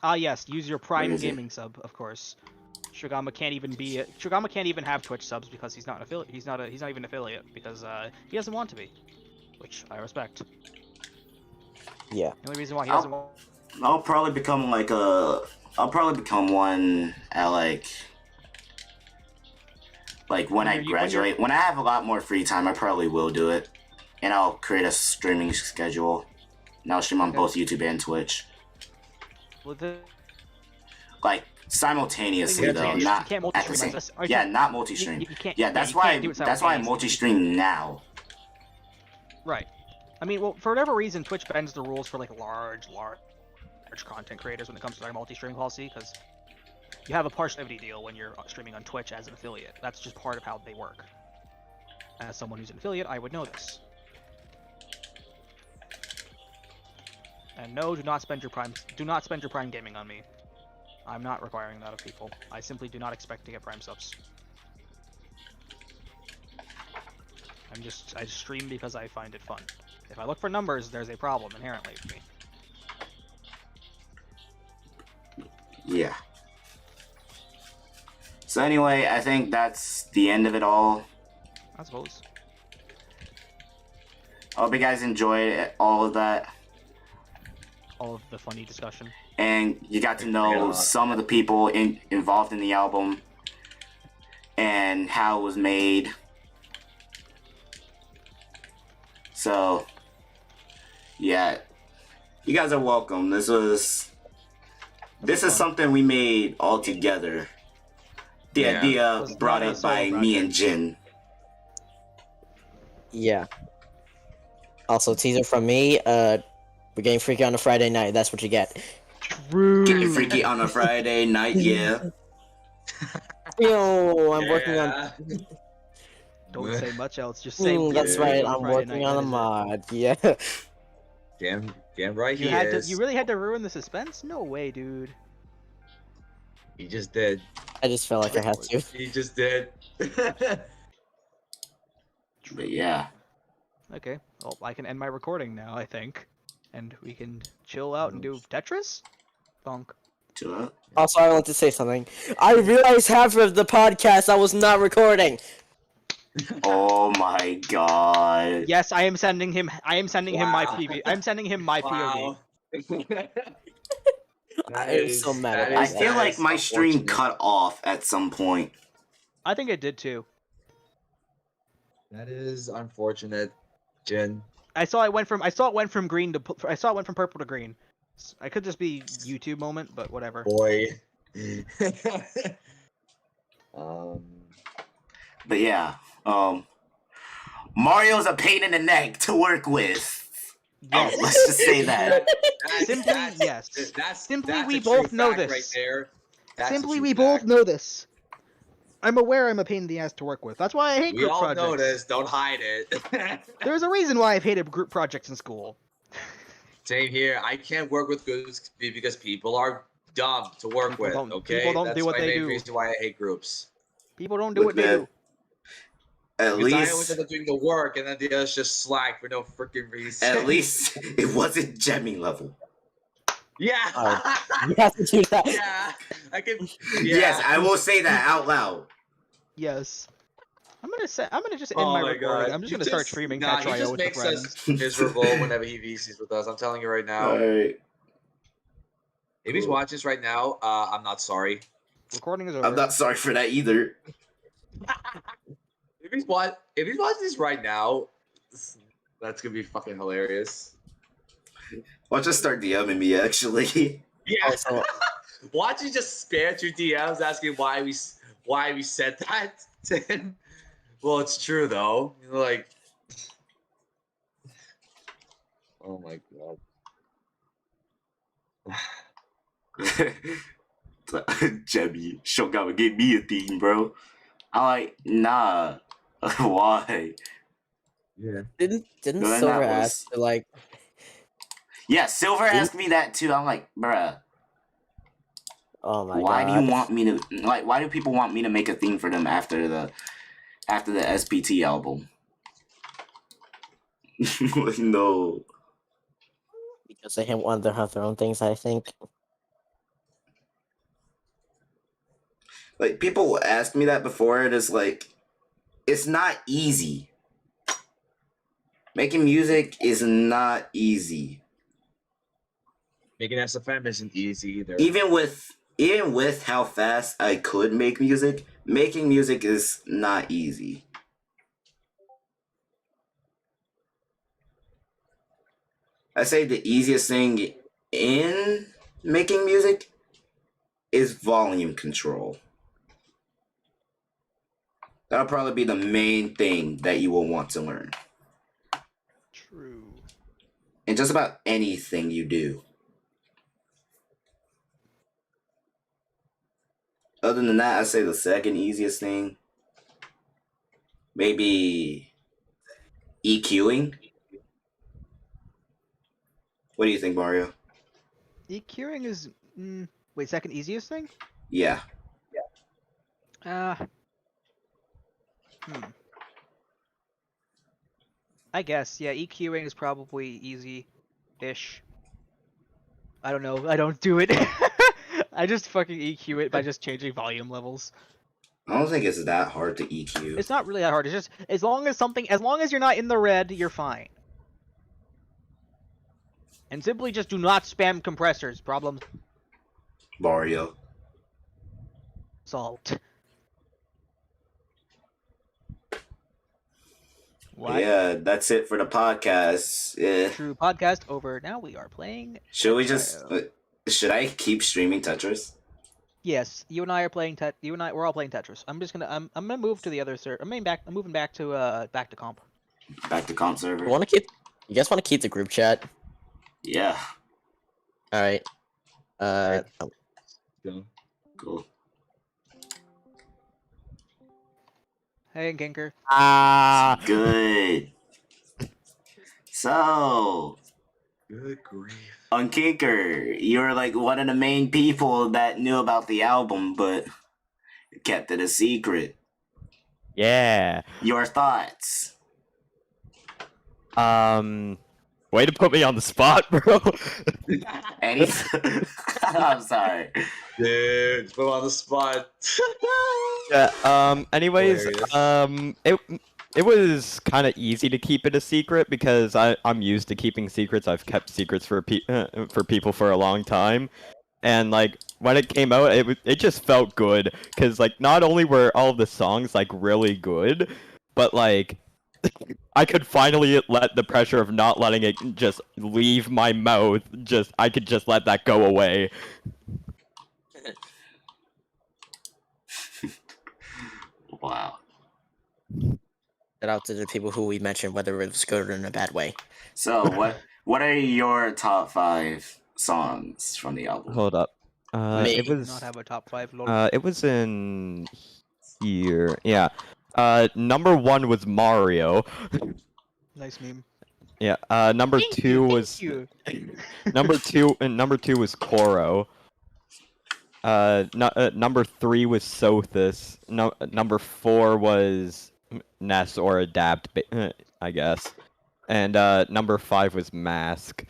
Speaker 1: Ah yes, use your Prime
Speaker 2: is it?
Speaker 1: Gaming sub, of course. Shigama can't even have Twitch subs because he's not an affiliate. He's not even an affiliate because he doesn't want to be, which I respect.
Speaker 3: Yeah.
Speaker 1: The only reason why he doesn't want.
Speaker 2: I'll probably become like I'll probably become one at like when I graduate. When I have a lot more free time, I probably will do it, and I'll create a streaming schedule. And I'll stream on both YouTube and Twitch. Like simultaneously though, not at the same. Yeah, not multi-stream. Yeah, that's why I multi-stream now.
Speaker 1: Right. I mean, well, for whatever reason, Twitch bends the rules for like large content creators when it comes to their multi-stream policy, because you have a partiality deal when you're streaming on Twitch as an affiliate. That's just part of how they work. As someone who's an affiliate, I would know this. And no, do not spend your Prime Gaming on me. I'm not requiring that of people. I simply do not expect to get Prime subs. I just stream because I find it fun. If I look for numbers, there's a problem inherently with me.
Speaker 2: Yeah. So anyway, I think that's the end of it all.
Speaker 1: I suppose.
Speaker 2: I hope you guys enjoyed all of that.
Speaker 1: All of the funny discussion.
Speaker 2: And you got to know some of the people involved in the album and how it was made. So, yeah, you guys are welcome. This is something we made all together. The idea brought up by me and Jin.
Speaker 3: Yeah. Also, teaser from me. We're getting freaky on a Friday night. That's what you get.
Speaker 1: True.
Speaker 2: Getting freaky on a Friday night, yeah.
Speaker 3: Yo, I'm working on.
Speaker 1: Don't say much else. Just say.
Speaker 3: That's right. I'm working on a mod. Yeah.
Speaker 4: Damn right
Speaker 1: You
Speaker 4: he
Speaker 1: had
Speaker 4: is.
Speaker 1: to. You really had to ruin the suspense? No way, dude.
Speaker 4: He just did.
Speaker 3: I just felt like I had to.
Speaker 4: He just did.
Speaker 2: But yeah.
Speaker 1: Okay. Well, I can end my recording now, I think. And we can chill out and do Tetris? Bonk.
Speaker 2: Chill out.
Speaker 3: Also, I want to say something. I realized half of the podcast I was not recording.
Speaker 2: Oh my god.
Speaker 1: Yes, I am sending him him my PV. I'm sending him my POV.
Speaker 3: I'm so mad at
Speaker 2: I
Speaker 3: that.
Speaker 2: feel like my stream cut off at some point.
Speaker 1: I think it did too.
Speaker 4: That is unfortunate, Jin.
Speaker 1: I saw it went from purple to green. I could just be YouTube moment, but whatever.
Speaker 4: Boy.
Speaker 2: But yeah, Mario's a pain in the neck to work with.
Speaker 1: Yes.
Speaker 2: Let's just say that.
Speaker 1: Yes. Simply,
Speaker 4: that's
Speaker 1: we
Speaker 4: a true
Speaker 1: both know
Speaker 4: fact
Speaker 1: this.
Speaker 4: Right there. That's
Speaker 1: Simply,
Speaker 4: a true
Speaker 1: we
Speaker 4: fact.
Speaker 1: both know this. I'm aware I'm a pain in the ass to work with. That's why I hate
Speaker 4: We
Speaker 1: group
Speaker 4: all
Speaker 1: projects.
Speaker 4: know this. Don't hide it.
Speaker 1: There's a reason why I've hated group projects in school.
Speaker 4: Same here. I can't work with groups because people are dumb to work
Speaker 1: People
Speaker 4: with.
Speaker 1: don't-
Speaker 4: Okay,
Speaker 1: people don't
Speaker 4: that's
Speaker 1: do what
Speaker 4: my
Speaker 1: they
Speaker 4: main
Speaker 1: do.
Speaker 4: reason why I hate groups.
Speaker 1: People don't do
Speaker 2: Look,
Speaker 1: what they
Speaker 2: man,
Speaker 1: do.
Speaker 2: At
Speaker 4: Because I always
Speaker 2: least,
Speaker 4: end up doing the work, and then the others just slack for no freaking reason.
Speaker 2: at least it wasn't Jemmy level.
Speaker 4: Yeah.
Speaker 3: You have to do that.
Speaker 4: Yeah. I can. Yeah.
Speaker 2: Yes, I will say that out loud.
Speaker 1: Yes. I'm gonna just end
Speaker 4: Oh
Speaker 1: my
Speaker 4: my
Speaker 1: recording.
Speaker 4: God.
Speaker 1: I'm just
Speaker 4: He
Speaker 1: gonna start streaming
Speaker 4: Nah, he
Speaker 1: Tetris
Speaker 4: just
Speaker 1: with the
Speaker 4: makes
Speaker 1: friends.
Speaker 4: us miserable whenever he VCs with us. I'm telling you right now.
Speaker 2: Alright.
Speaker 4: If he's watching this right now, I'm not sorry.
Speaker 1: Recording is over.
Speaker 2: I'm not sorry for that either.
Speaker 4: If he's watching this right now, that's gonna be fucking hilarious.
Speaker 2: Watch us start DMing me, actually.
Speaker 4: Yeah.
Speaker 3: Also,
Speaker 4: Watch you just spam through DMs asking why we said that to him. Well, it's true though. You're like, oh my god.
Speaker 2: Jebby, Shogawa, give me a theme, bro. I'm like, nah. Why?
Speaker 4: Yeah.
Speaker 3: Didn't
Speaker 2: No, then
Speaker 3: Silver
Speaker 2: that
Speaker 3: ask
Speaker 2: was.
Speaker 3: to, like,
Speaker 2: Yeah, Silver
Speaker 3: Didn't-
Speaker 2: asked me that too. I'm like, bruh,
Speaker 3: oh my
Speaker 2: why do
Speaker 3: god.
Speaker 2: you want me to like? Why do people want me to make a theme for them after the SPT album? No,
Speaker 3: Because they want to have their own things, I think.
Speaker 2: like people ask me that before. It is like, it's not easy. Making music is not easy.
Speaker 4: Making SFM isn't easy either.
Speaker 2: Even with how fast I could make music, making music is not easy. I say the easiest thing in making music is volume control. That'll probably be the main thing that you will want to learn.
Speaker 1: True.
Speaker 2: In just about anything you do. Other than that, I'd say the second easiest thing, maybe EQing. What do you think, Mario?
Speaker 1: EQing is wait, second easiest thing?
Speaker 2: Yeah.
Speaker 1: Uh I guess, yeah, EQing is probably easy-ish. I don't know, I don't do it. I just fucking EQ it by just changing volume levels.
Speaker 2: I don't think it's that hard to EQ.
Speaker 1: It's not really that hard, it's just, as long as you're not in the red, you're fine. And simply just do not spam compressors, problem
Speaker 2: Mario.
Speaker 1: solved. What?
Speaker 2: Yeah, that's it for the podcast. Yeah.
Speaker 1: True podcast over. Now we are playing.
Speaker 2: Should we just?
Speaker 1: Tetris.
Speaker 2: Should I keep streaming Tetris?
Speaker 1: Yes, you and I are playing we're all playing Tetris. I'm gonna move to the other server. I'm moving back to comp.
Speaker 2: Back to comp server.
Speaker 3: You guys want to keep the group chat?
Speaker 2: Yeah.
Speaker 3: All right.
Speaker 4: Alright.
Speaker 3: Oh,
Speaker 4: So,
Speaker 2: Cool.
Speaker 1: Hey, Ginker.
Speaker 2: Good. So,
Speaker 4: good grief.
Speaker 2: on Kinker, you're like one of the main people that knew about the album, but kept it a secret.
Speaker 5: Yeah.
Speaker 2: Your thoughts?
Speaker 5: Way to put me on the spot, bro.
Speaker 2: Any? I'm sorry.
Speaker 4: Dude, put him on the spot.
Speaker 5: Yeah. Anyways,
Speaker 4: Hilarious.
Speaker 5: it was kind of easy to keep it a secret because I'm used to keeping secrets. I've kept secrets for people for a long time, and like when it came out, it just felt good because like not only were all of the songs like really good, but like I could finally let the pressure of not letting it just leave my mouth. I could just let that go away.
Speaker 2: Wow.
Speaker 3: shout out to the people who we mentioned, whether it was good or in a bad way.
Speaker 2: So, what are your top 5 songs from the album?
Speaker 5: Hold up.
Speaker 3: Me.
Speaker 5: It
Speaker 1: Do
Speaker 5: was
Speaker 1: not have a top 5. Lol.
Speaker 5: it was in here. Yeah. Number 1 was Mario.
Speaker 1: Nice meme.
Speaker 5: Yeah. Number
Speaker 1: Thank
Speaker 5: 2
Speaker 1: you,
Speaker 5: was
Speaker 1: thank you.
Speaker 5: number 2 was Koro. Number 3 was Sothis. Number 4 was Ness or Adapt, I guess. And number 5 was Mask.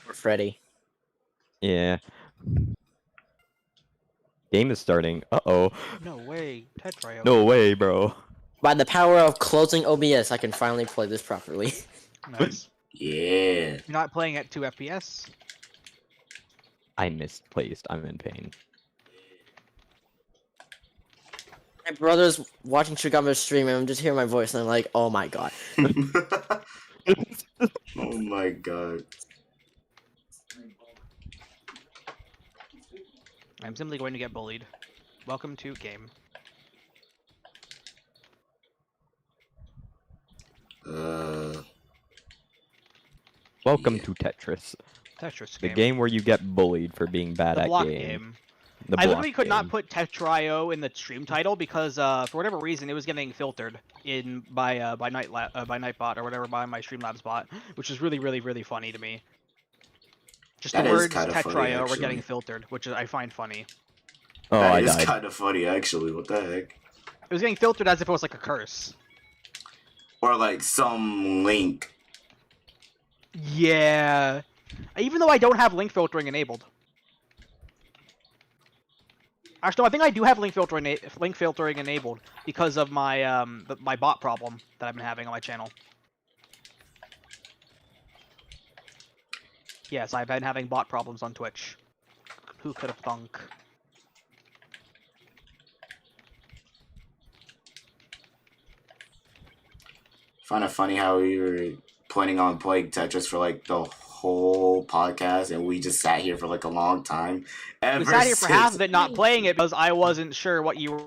Speaker 3: Or Freddy.
Speaker 5: Yeah. Game is starting. Uh-oh.
Speaker 1: No way, Tetrio.
Speaker 5: No way, bro.
Speaker 3: By the power of closing OBS, I can finally play this properly.
Speaker 1: Nice.
Speaker 2: Yeah.
Speaker 1: You're not playing at 2 FPS.
Speaker 5: I misplaced. I'm in pain.
Speaker 3: My brother's watching Shigama's stream and I'm just hearing my voice and I'm like, oh my god.
Speaker 2: Oh my god.
Speaker 1: I'm simply going to get bullied. Welcome to game.
Speaker 5: Welcome
Speaker 2: Yeah.
Speaker 5: to Tetris.
Speaker 1: Tetris
Speaker 5: The
Speaker 1: game.
Speaker 5: game where you get bullied for being bad
Speaker 1: The
Speaker 5: at
Speaker 1: block
Speaker 5: game.
Speaker 1: game.
Speaker 5: The
Speaker 1: I
Speaker 5: block
Speaker 1: literally could not
Speaker 5: game.
Speaker 1: put Tetrio in the stream title because for whatever reason it was getting filtered in by Nightbot or whatever, by my Streamlabs bot, which is really funny to me. Just
Speaker 2: That
Speaker 1: the
Speaker 2: is
Speaker 1: words
Speaker 2: kinda funny,
Speaker 1: Tetrio were
Speaker 2: actually.
Speaker 1: getting filtered, which I find funny.
Speaker 5: Oh,
Speaker 2: That
Speaker 5: I
Speaker 2: is
Speaker 5: died.
Speaker 2: kind of funny, actually. What the heck?
Speaker 1: It was getting filtered as if it was like a curse.
Speaker 2: Or like some link.
Speaker 1: Yeah. Even though I don't have link filtering enabled. Actually, no, I think I do have link filtering enabled because of my my bot problem that I've been having on my channel. Yes, I've been having bot problems on Twitch. Who could have thunk?
Speaker 2: Find it funny how we were planning on playing Tetris for like the whole podcast, and we just sat here for like a long time.
Speaker 1: We sat here for half of it not playing it because I wasn't sure what you were.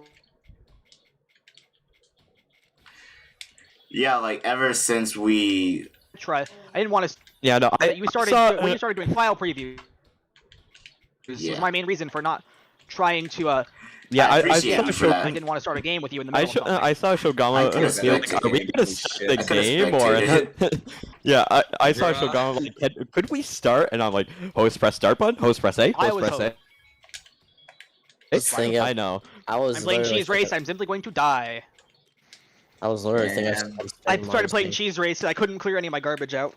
Speaker 2: Yeah, like ever since we.
Speaker 1: Try. I didn't want to.
Speaker 5: Yeah, no,
Speaker 1: When you started doing file previews,
Speaker 2: Yeah.
Speaker 1: was my main reason for not trying to.
Speaker 5: Yeah,
Speaker 2: I
Speaker 5: I
Speaker 2: appreciate
Speaker 5: saw
Speaker 2: you for that.
Speaker 1: I didn't want to start a game with you in the middle of something.
Speaker 5: I saw
Speaker 2: I
Speaker 5: Shogama
Speaker 2: could've
Speaker 5: be like,
Speaker 2: spectated
Speaker 5: are we
Speaker 4: it.
Speaker 5: gonna start
Speaker 4: I
Speaker 5: the
Speaker 2: could've
Speaker 5: game or? Yeah, I saw
Speaker 4: Bruh.
Speaker 5: Shogama like, could we start? And I'm like, host press start button, host press A,
Speaker 1: I
Speaker 5: host
Speaker 1: was
Speaker 5: press A.
Speaker 3: Just thinking,
Speaker 5: I know.
Speaker 3: I was
Speaker 1: I'm playing
Speaker 3: literally
Speaker 1: Cheese Race.
Speaker 3: thinking-
Speaker 1: I'm simply going to die.
Speaker 3: I was literally thinking
Speaker 4: Man.
Speaker 1: I started playing Cheese Race and I couldn't clear any of my garbage out.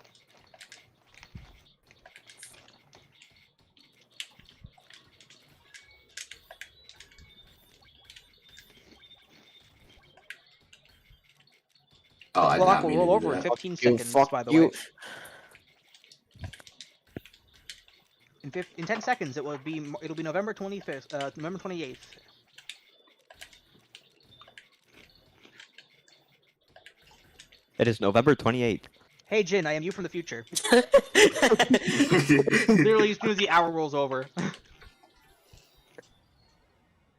Speaker 2: Oh, I
Speaker 1: The
Speaker 2: did
Speaker 1: clock
Speaker 2: not
Speaker 1: will
Speaker 2: mean
Speaker 1: roll
Speaker 2: to
Speaker 1: over
Speaker 2: do
Speaker 1: in
Speaker 2: that.
Speaker 1: 15
Speaker 3: You
Speaker 1: seconds,
Speaker 3: fuck
Speaker 1: by the
Speaker 3: you.
Speaker 1: way. In 10 seconds, it'll be November 25th, November 28th.
Speaker 5: It is November 28th.
Speaker 1: Hey Jin, I am you from the future. Literally as soon as the hour rolls over.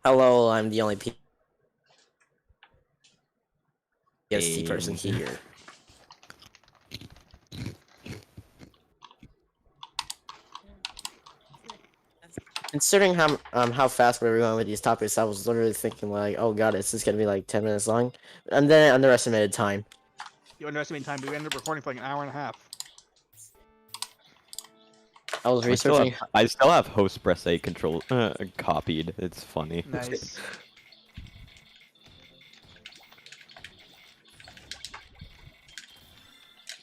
Speaker 3: Hello, I'm the only PST person
Speaker 5: Game.
Speaker 3: here. Considering how fast we were going with these topics, I was literally thinking like, oh god, is this gonna be like 10 minutes long? And then I underestimated time.
Speaker 1: You underestimate time, but we ended up recording for like an hour and a half.
Speaker 3: I was
Speaker 5: I still
Speaker 3: researching.
Speaker 5: have, I still have host press A control copied. It's funny.
Speaker 1: Nice.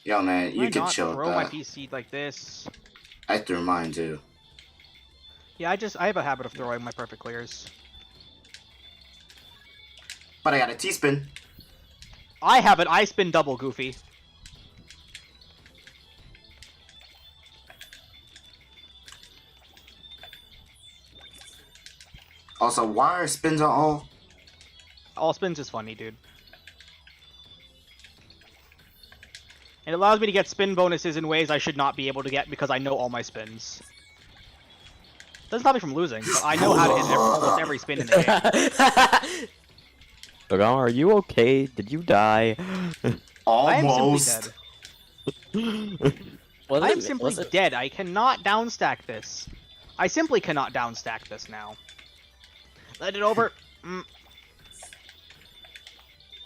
Speaker 2: Yo, man, you
Speaker 1: Why
Speaker 2: can
Speaker 1: not
Speaker 2: chill with
Speaker 1: throw my
Speaker 2: that.
Speaker 1: PC like this?
Speaker 2: I threw mine too.
Speaker 1: Yeah, I have a habit of throwing my perfect clears.
Speaker 2: But I got a T-spin.
Speaker 1: I have an I spin double, Goofy.
Speaker 2: Also, why are spins on all?
Speaker 1: All spins is funny, dude. It allows me to get spin bonuses in ways I should not be able to get because I know all my spins. Doesn't stop me from losing, but I know how to hit almost every spin in the game.
Speaker 5: Shogama, are you okay? Did you die?
Speaker 1: I am
Speaker 2: Almost.
Speaker 1: simply dead. I am simply dead. I cannot downstack this. I simply cannot downstack this now. Let it over.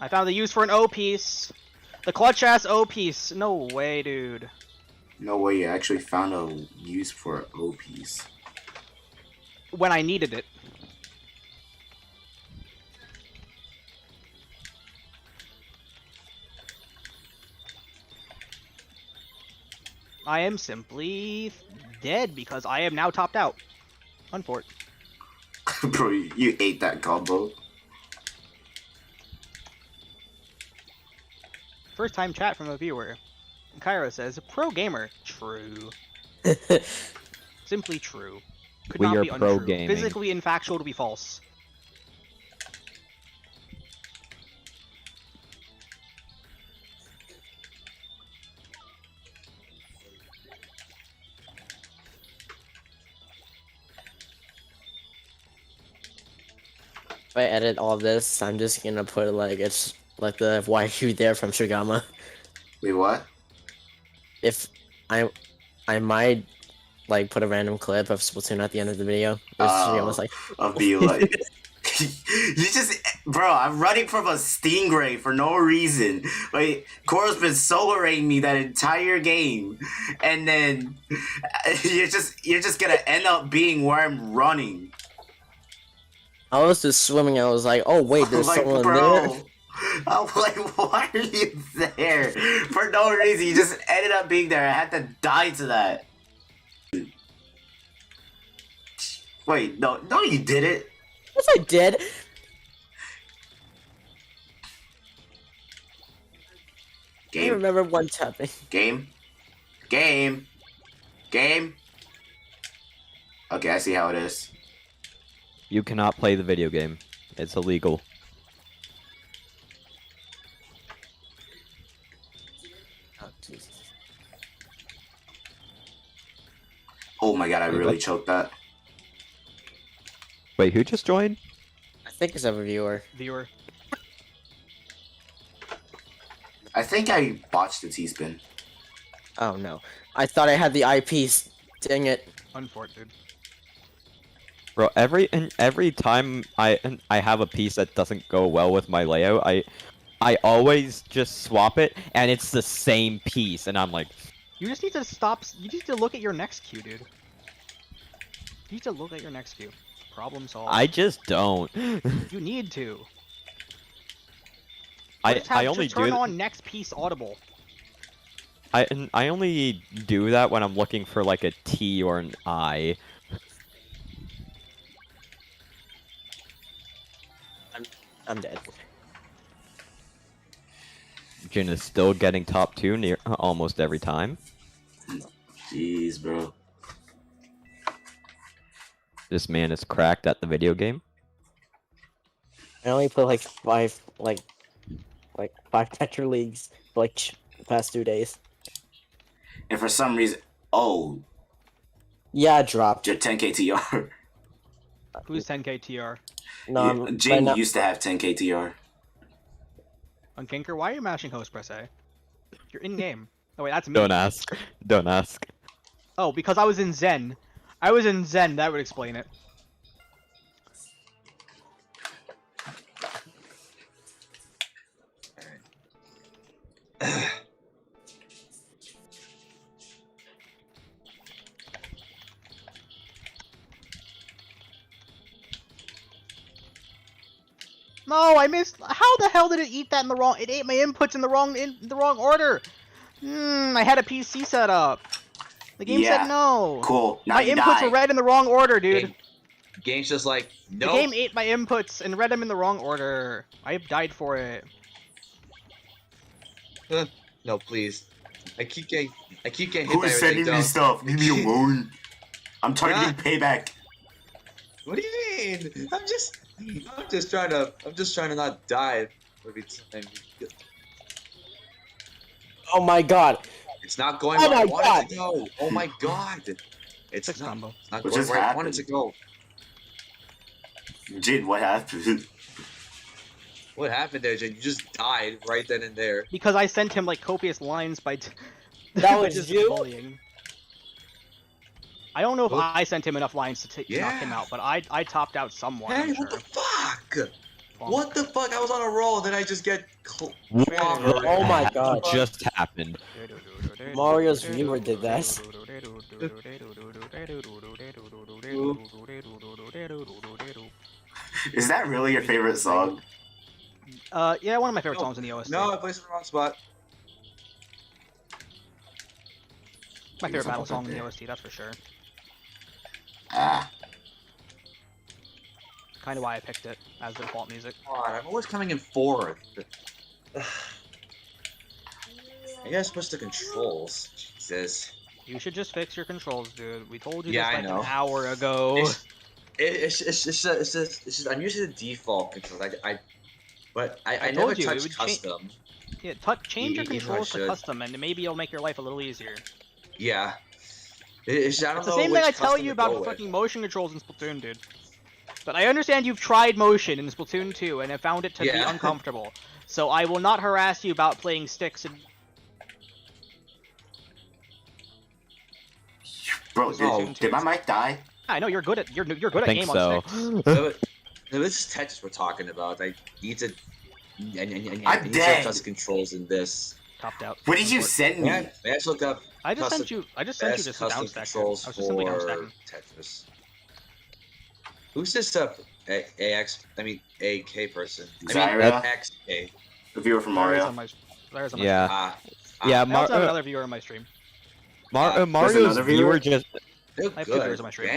Speaker 1: I found the use for an O piece. The clutch ass O piece. No way, dude.
Speaker 2: No way, you actually found a use for O piece.
Speaker 1: When I needed it. I am simply dead because I am now topped out. Unfort.
Speaker 2: Bro, you ate that combo.
Speaker 1: First time chat from a viewer. Kyra says, pro gamer. True. Simply true. Could
Speaker 5: We
Speaker 1: not
Speaker 5: are
Speaker 1: be
Speaker 5: pro
Speaker 1: untrue.
Speaker 5: gaming.
Speaker 1: Physically infactual to be false.
Speaker 3: If I edit all this, I'm just gonna put like it's like the "Why are you there" from Shigama.
Speaker 2: Wait, what?
Speaker 3: If I might like put a random clip of Splatoon at the end of the video. It was almost like
Speaker 2: I'll be like, you just, bro, I'm running from a stingray for no reason. Like, Cora's been solo-rating me that entire game, and then you're just gonna end up being where I'm running.
Speaker 3: I was just swimming. And I was like, oh wait, there's
Speaker 2: like,
Speaker 3: someone
Speaker 2: bro,
Speaker 3: there.
Speaker 2: I'm like, why are you there? For no reason, you just ended up being there. I had to die to that. Wait, no, you didn't.
Speaker 3: Yes, I did. I
Speaker 2: Game,
Speaker 3: remember one tapping.
Speaker 2: game. Okay, I see how it is.
Speaker 5: You cannot play the video game. It's illegal.
Speaker 3: Oh, Jesus.
Speaker 2: Oh my god, I really choked that.
Speaker 5: Wait, who just joined?
Speaker 3: I think it's a reviewer.
Speaker 1: Viewer.
Speaker 2: I think I botched the T-spin.
Speaker 3: Oh no, I thought I had the IPs. Dang it.
Speaker 1: Unfortunate.
Speaker 5: Bro, every time I have a piece that doesn't go well with my layout, I always just swap it, and it's the same piece, and I'm like,
Speaker 1: You just need to stop. You need to look at your next queue, dude. You need to look at your next queue. Problem solved.
Speaker 5: I just don't.
Speaker 1: You need to.
Speaker 5: I only
Speaker 1: just turn
Speaker 5: do
Speaker 1: on next piece audible.
Speaker 5: I only do that when I'm looking for like a T or an I.
Speaker 3: I'm dead.
Speaker 5: Jin is still getting top 2 near almost every time.
Speaker 2: Jeez, bro.
Speaker 5: This man is cracked at the video game.
Speaker 3: I only play like five Tetra leagues for like the past 2 days.
Speaker 2: And for some reason, oh,
Speaker 3: Yeah, I dropped.
Speaker 2: your 10k TR.
Speaker 1: Who's 10k TR?
Speaker 3: No,
Speaker 2: Yeah,
Speaker 3: I'm
Speaker 2: Jin
Speaker 3: right now-
Speaker 2: used to have 10k TR.
Speaker 1: On Kinker, why are you mashing host press A? You're in game. Oh wait, that's me.
Speaker 5: Don't ask. Don't ask.
Speaker 1: Oh, because I was in Zen. I was in Zen. That would explain it. No, I missed. How the hell did it eat that in the wrong? It ate my inputs in the wrong order. I had a PC set up. The game
Speaker 2: Yeah.
Speaker 1: said no.
Speaker 2: Cool. Now
Speaker 1: My
Speaker 2: you
Speaker 1: inputs
Speaker 2: die.
Speaker 1: were read in the wrong order, dude.
Speaker 4: Game's just like,
Speaker 1: The
Speaker 4: no.
Speaker 1: game ate my inputs and read them in the wrong order. I died for it.
Speaker 4: No, please. I keep getting hit
Speaker 2: Who
Speaker 4: by
Speaker 2: is
Speaker 4: everything,
Speaker 2: sending me
Speaker 4: though.
Speaker 2: stuff? Leave me alone. I'm targeting payback.
Speaker 4: What do you mean? I'm just trying to not die every time.
Speaker 3: Oh my god.
Speaker 4: It's not going
Speaker 3: Oh
Speaker 4: where I
Speaker 3: my
Speaker 4: wanted to go. Oh my god. It's
Speaker 1: Six
Speaker 4: not,
Speaker 1: combo.
Speaker 4: it's not
Speaker 2: What
Speaker 4: going
Speaker 2: just
Speaker 4: where I wanted to
Speaker 2: happened?
Speaker 4: go.
Speaker 2: Jin, what happened?
Speaker 4: What happened there, Jin? You just died right then and there.
Speaker 1: Because I sent him like copious lines by
Speaker 3: That
Speaker 1: by
Speaker 3: was
Speaker 1: just
Speaker 3: you?
Speaker 1: bullying. I don't know if
Speaker 4: Oop.
Speaker 1: I sent him enough lines to knock him
Speaker 4: Yeah.
Speaker 1: out, but I topped out someone.
Speaker 4: Hey,
Speaker 1: I'm
Speaker 4: what
Speaker 1: sure.
Speaker 4: the fuck?
Speaker 1: Bonk.
Speaker 4: What the fuck? I was on a roll, then I just get
Speaker 3: Oh my god.
Speaker 5: Just happened.
Speaker 3: Mario's viewer did that.
Speaker 2: Is that really your favorite song?
Speaker 1: Yeah, one of my favorite
Speaker 4: No.
Speaker 1: songs in the OST.
Speaker 4: No, I placed it in the wrong spot.
Speaker 1: My favorite battle song in the OST, that's for sure.
Speaker 2: Ah,
Speaker 1: Kind of why I picked it as the default music.
Speaker 4: God, I'm always coming in fourth. I gotta switch the controls. Jesus.
Speaker 1: You should just fix your controls, dude. We told you
Speaker 4: Yeah,
Speaker 1: this
Speaker 4: I
Speaker 1: like
Speaker 4: know.
Speaker 1: an hour ago.
Speaker 4: It's just I'm using the default controls. I
Speaker 1: I
Speaker 4: never
Speaker 1: told you, it
Speaker 4: touched
Speaker 1: would cha-
Speaker 4: custom.
Speaker 1: Yeah, change your
Speaker 4: You know I
Speaker 1: controls to
Speaker 4: should.
Speaker 1: custom, and maybe it'll make your life a little easier.
Speaker 4: Yeah. I don't
Speaker 1: It's the
Speaker 4: know
Speaker 1: same
Speaker 4: which
Speaker 1: thing I tell
Speaker 4: custom
Speaker 1: you
Speaker 4: to go
Speaker 1: about
Speaker 4: with.
Speaker 1: fucking motion controls in Splatoon, dude. But I understand you've tried motion in Splatoon 2 and have found it to be
Speaker 4: Yeah.
Speaker 1: uncomfortable. So I will not harass you about playing sticks and
Speaker 2: Bro,
Speaker 1: Splatoon
Speaker 2: did my
Speaker 1: 2's.
Speaker 2: mic die?
Speaker 1: I know you're good at you're good
Speaker 5: I
Speaker 1: at
Speaker 5: think
Speaker 1: game
Speaker 5: so.
Speaker 1: on sticks.
Speaker 4: No, this is Tetris we're talking about. I need to. I
Speaker 2: I'm
Speaker 4: need to
Speaker 2: dead.
Speaker 4: adjust controls in this.
Speaker 1: Topped out.
Speaker 2: What did you
Speaker 1: Unfortunate.
Speaker 2: send me?
Speaker 4: May I just look up
Speaker 1: I just
Speaker 4: custom,
Speaker 1: sent you. I just sent you
Speaker 4: best
Speaker 1: just a
Speaker 4: custom
Speaker 1: down stack.
Speaker 4: controls
Speaker 1: I was just simply down
Speaker 4: for
Speaker 1: stacking.
Speaker 4: Tetris? Who's this AK person? I mean
Speaker 2: Zyra?
Speaker 4: XK.
Speaker 2: The viewer from
Speaker 1: Zyra's
Speaker 2: Mario.
Speaker 1: on my. Zyra's on my
Speaker 5: Yeah. Yeah,
Speaker 1: stream. I also have another viewer on my stream.
Speaker 5: Mario's
Speaker 2: another viewer?
Speaker 5: viewer just
Speaker 4: They're
Speaker 1: I have 2 viewers
Speaker 4: good.
Speaker 1: on my stream.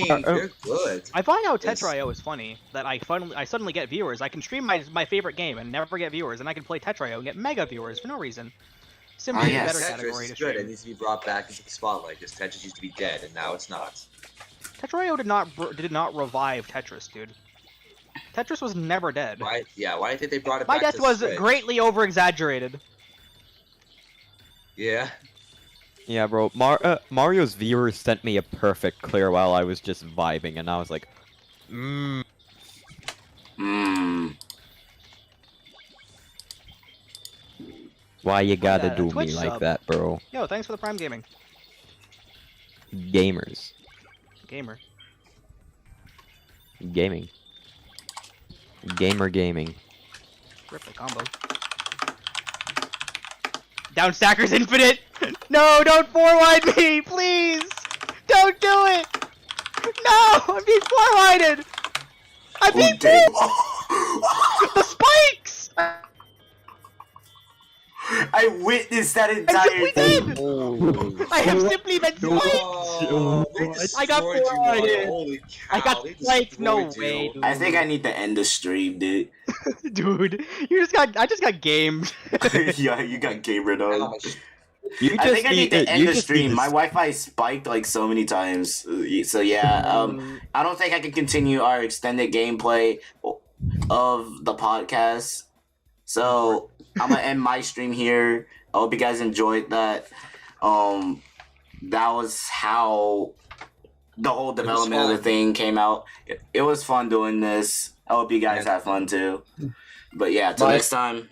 Speaker 4: Dang, they're good.
Speaker 1: I find out
Speaker 4: Yes.
Speaker 1: Tetra.io is funny that I suddenly get viewers. I can stream my favorite game and never get viewers, and I can play Tetra.io and get mega viewers for no reason. Simply
Speaker 2: yes.
Speaker 1: a better
Speaker 4: Tetris
Speaker 1: category to
Speaker 4: is good. It
Speaker 1: stream.
Speaker 4: needs to be brought back into the spotlight because Tetris used to be dead and now it's not.
Speaker 1: Tetra.io did not revive Tetris, dude. Tetris was never dead.
Speaker 4: Why? Yeah. Why did they brought it
Speaker 1: My
Speaker 4: back?
Speaker 1: death
Speaker 4: to
Speaker 1: was
Speaker 4: Switch?
Speaker 1: greatly over exaggerated.
Speaker 4: Yeah.
Speaker 5: yeah, bro. Mario's viewers sent me a perfect clear while I was just vibing, and I was like,
Speaker 2: Mmm.
Speaker 5: why you gotta
Speaker 1: Yeah, a
Speaker 5: do me
Speaker 1: Twitch
Speaker 5: like
Speaker 1: sub.
Speaker 5: that, bro?
Speaker 1: Yo, thanks for the Prime Gaming.
Speaker 5: Gamers,
Speaker 1: Gamer.
Speaker 5: gaming, gaming.
Speaker 1: Rip the combo. Down Stackers Infinite! No, don't forward me, please! Don't do it! No! I'm being forwarded! I'm being
Speaker 2: damn.
Speaker 1: The spikes!
Speaker 2: I witnessed that
Speaker 1: I
Speaker 2: entire
Speaker 1: simply
Speaker 2: thing.
Speaker 1: did!
Speaker 4: Oh.
Speaker 1: I have simply been spiked!
Speaker 4: Oh, they
Speaker 1: I got
Speaker 4: destroyed you,
Speaker 1: forwarded.
Speaker 4: Holy cow,
Speaker 1: I got
Speaker 4: they
Speaker 1: spiked, no
Speaker 4: destroyed
Speaker 1: way,
Speaker 4: you.
Speaker 1: dude.
Speaker 2: I think I need to end the stream, dude.
Speaker 1: Dude, I just got gamed.
Speaker 2: Yeah, you got gamer
Speaker 4: Ow,
Speaker 2: dog.
Speaker 4: my sh-
Speaker 5: You
Speaker 2: I think I need to end
Speaker 5: you
Speaker 2: the
Speaker 5: just
Speaker 2: stream.
Speaker 5: need
Speaker 2: My
Speaker 5: to
Speaker 2: Wi-Fi spiked like so many times. So yeah, I don't think I can continue our extended gameplay of the podcast. So I'm gonna end my stream here. I hope you guys enjoyed that. That was how the whole development of the
Speaker 4: fun.
Speaker 2: thing came out. It was fun doing this. I hope you guys had fun too. But yeah, till
Speaker 3: Bye.
Speaker 2: next time.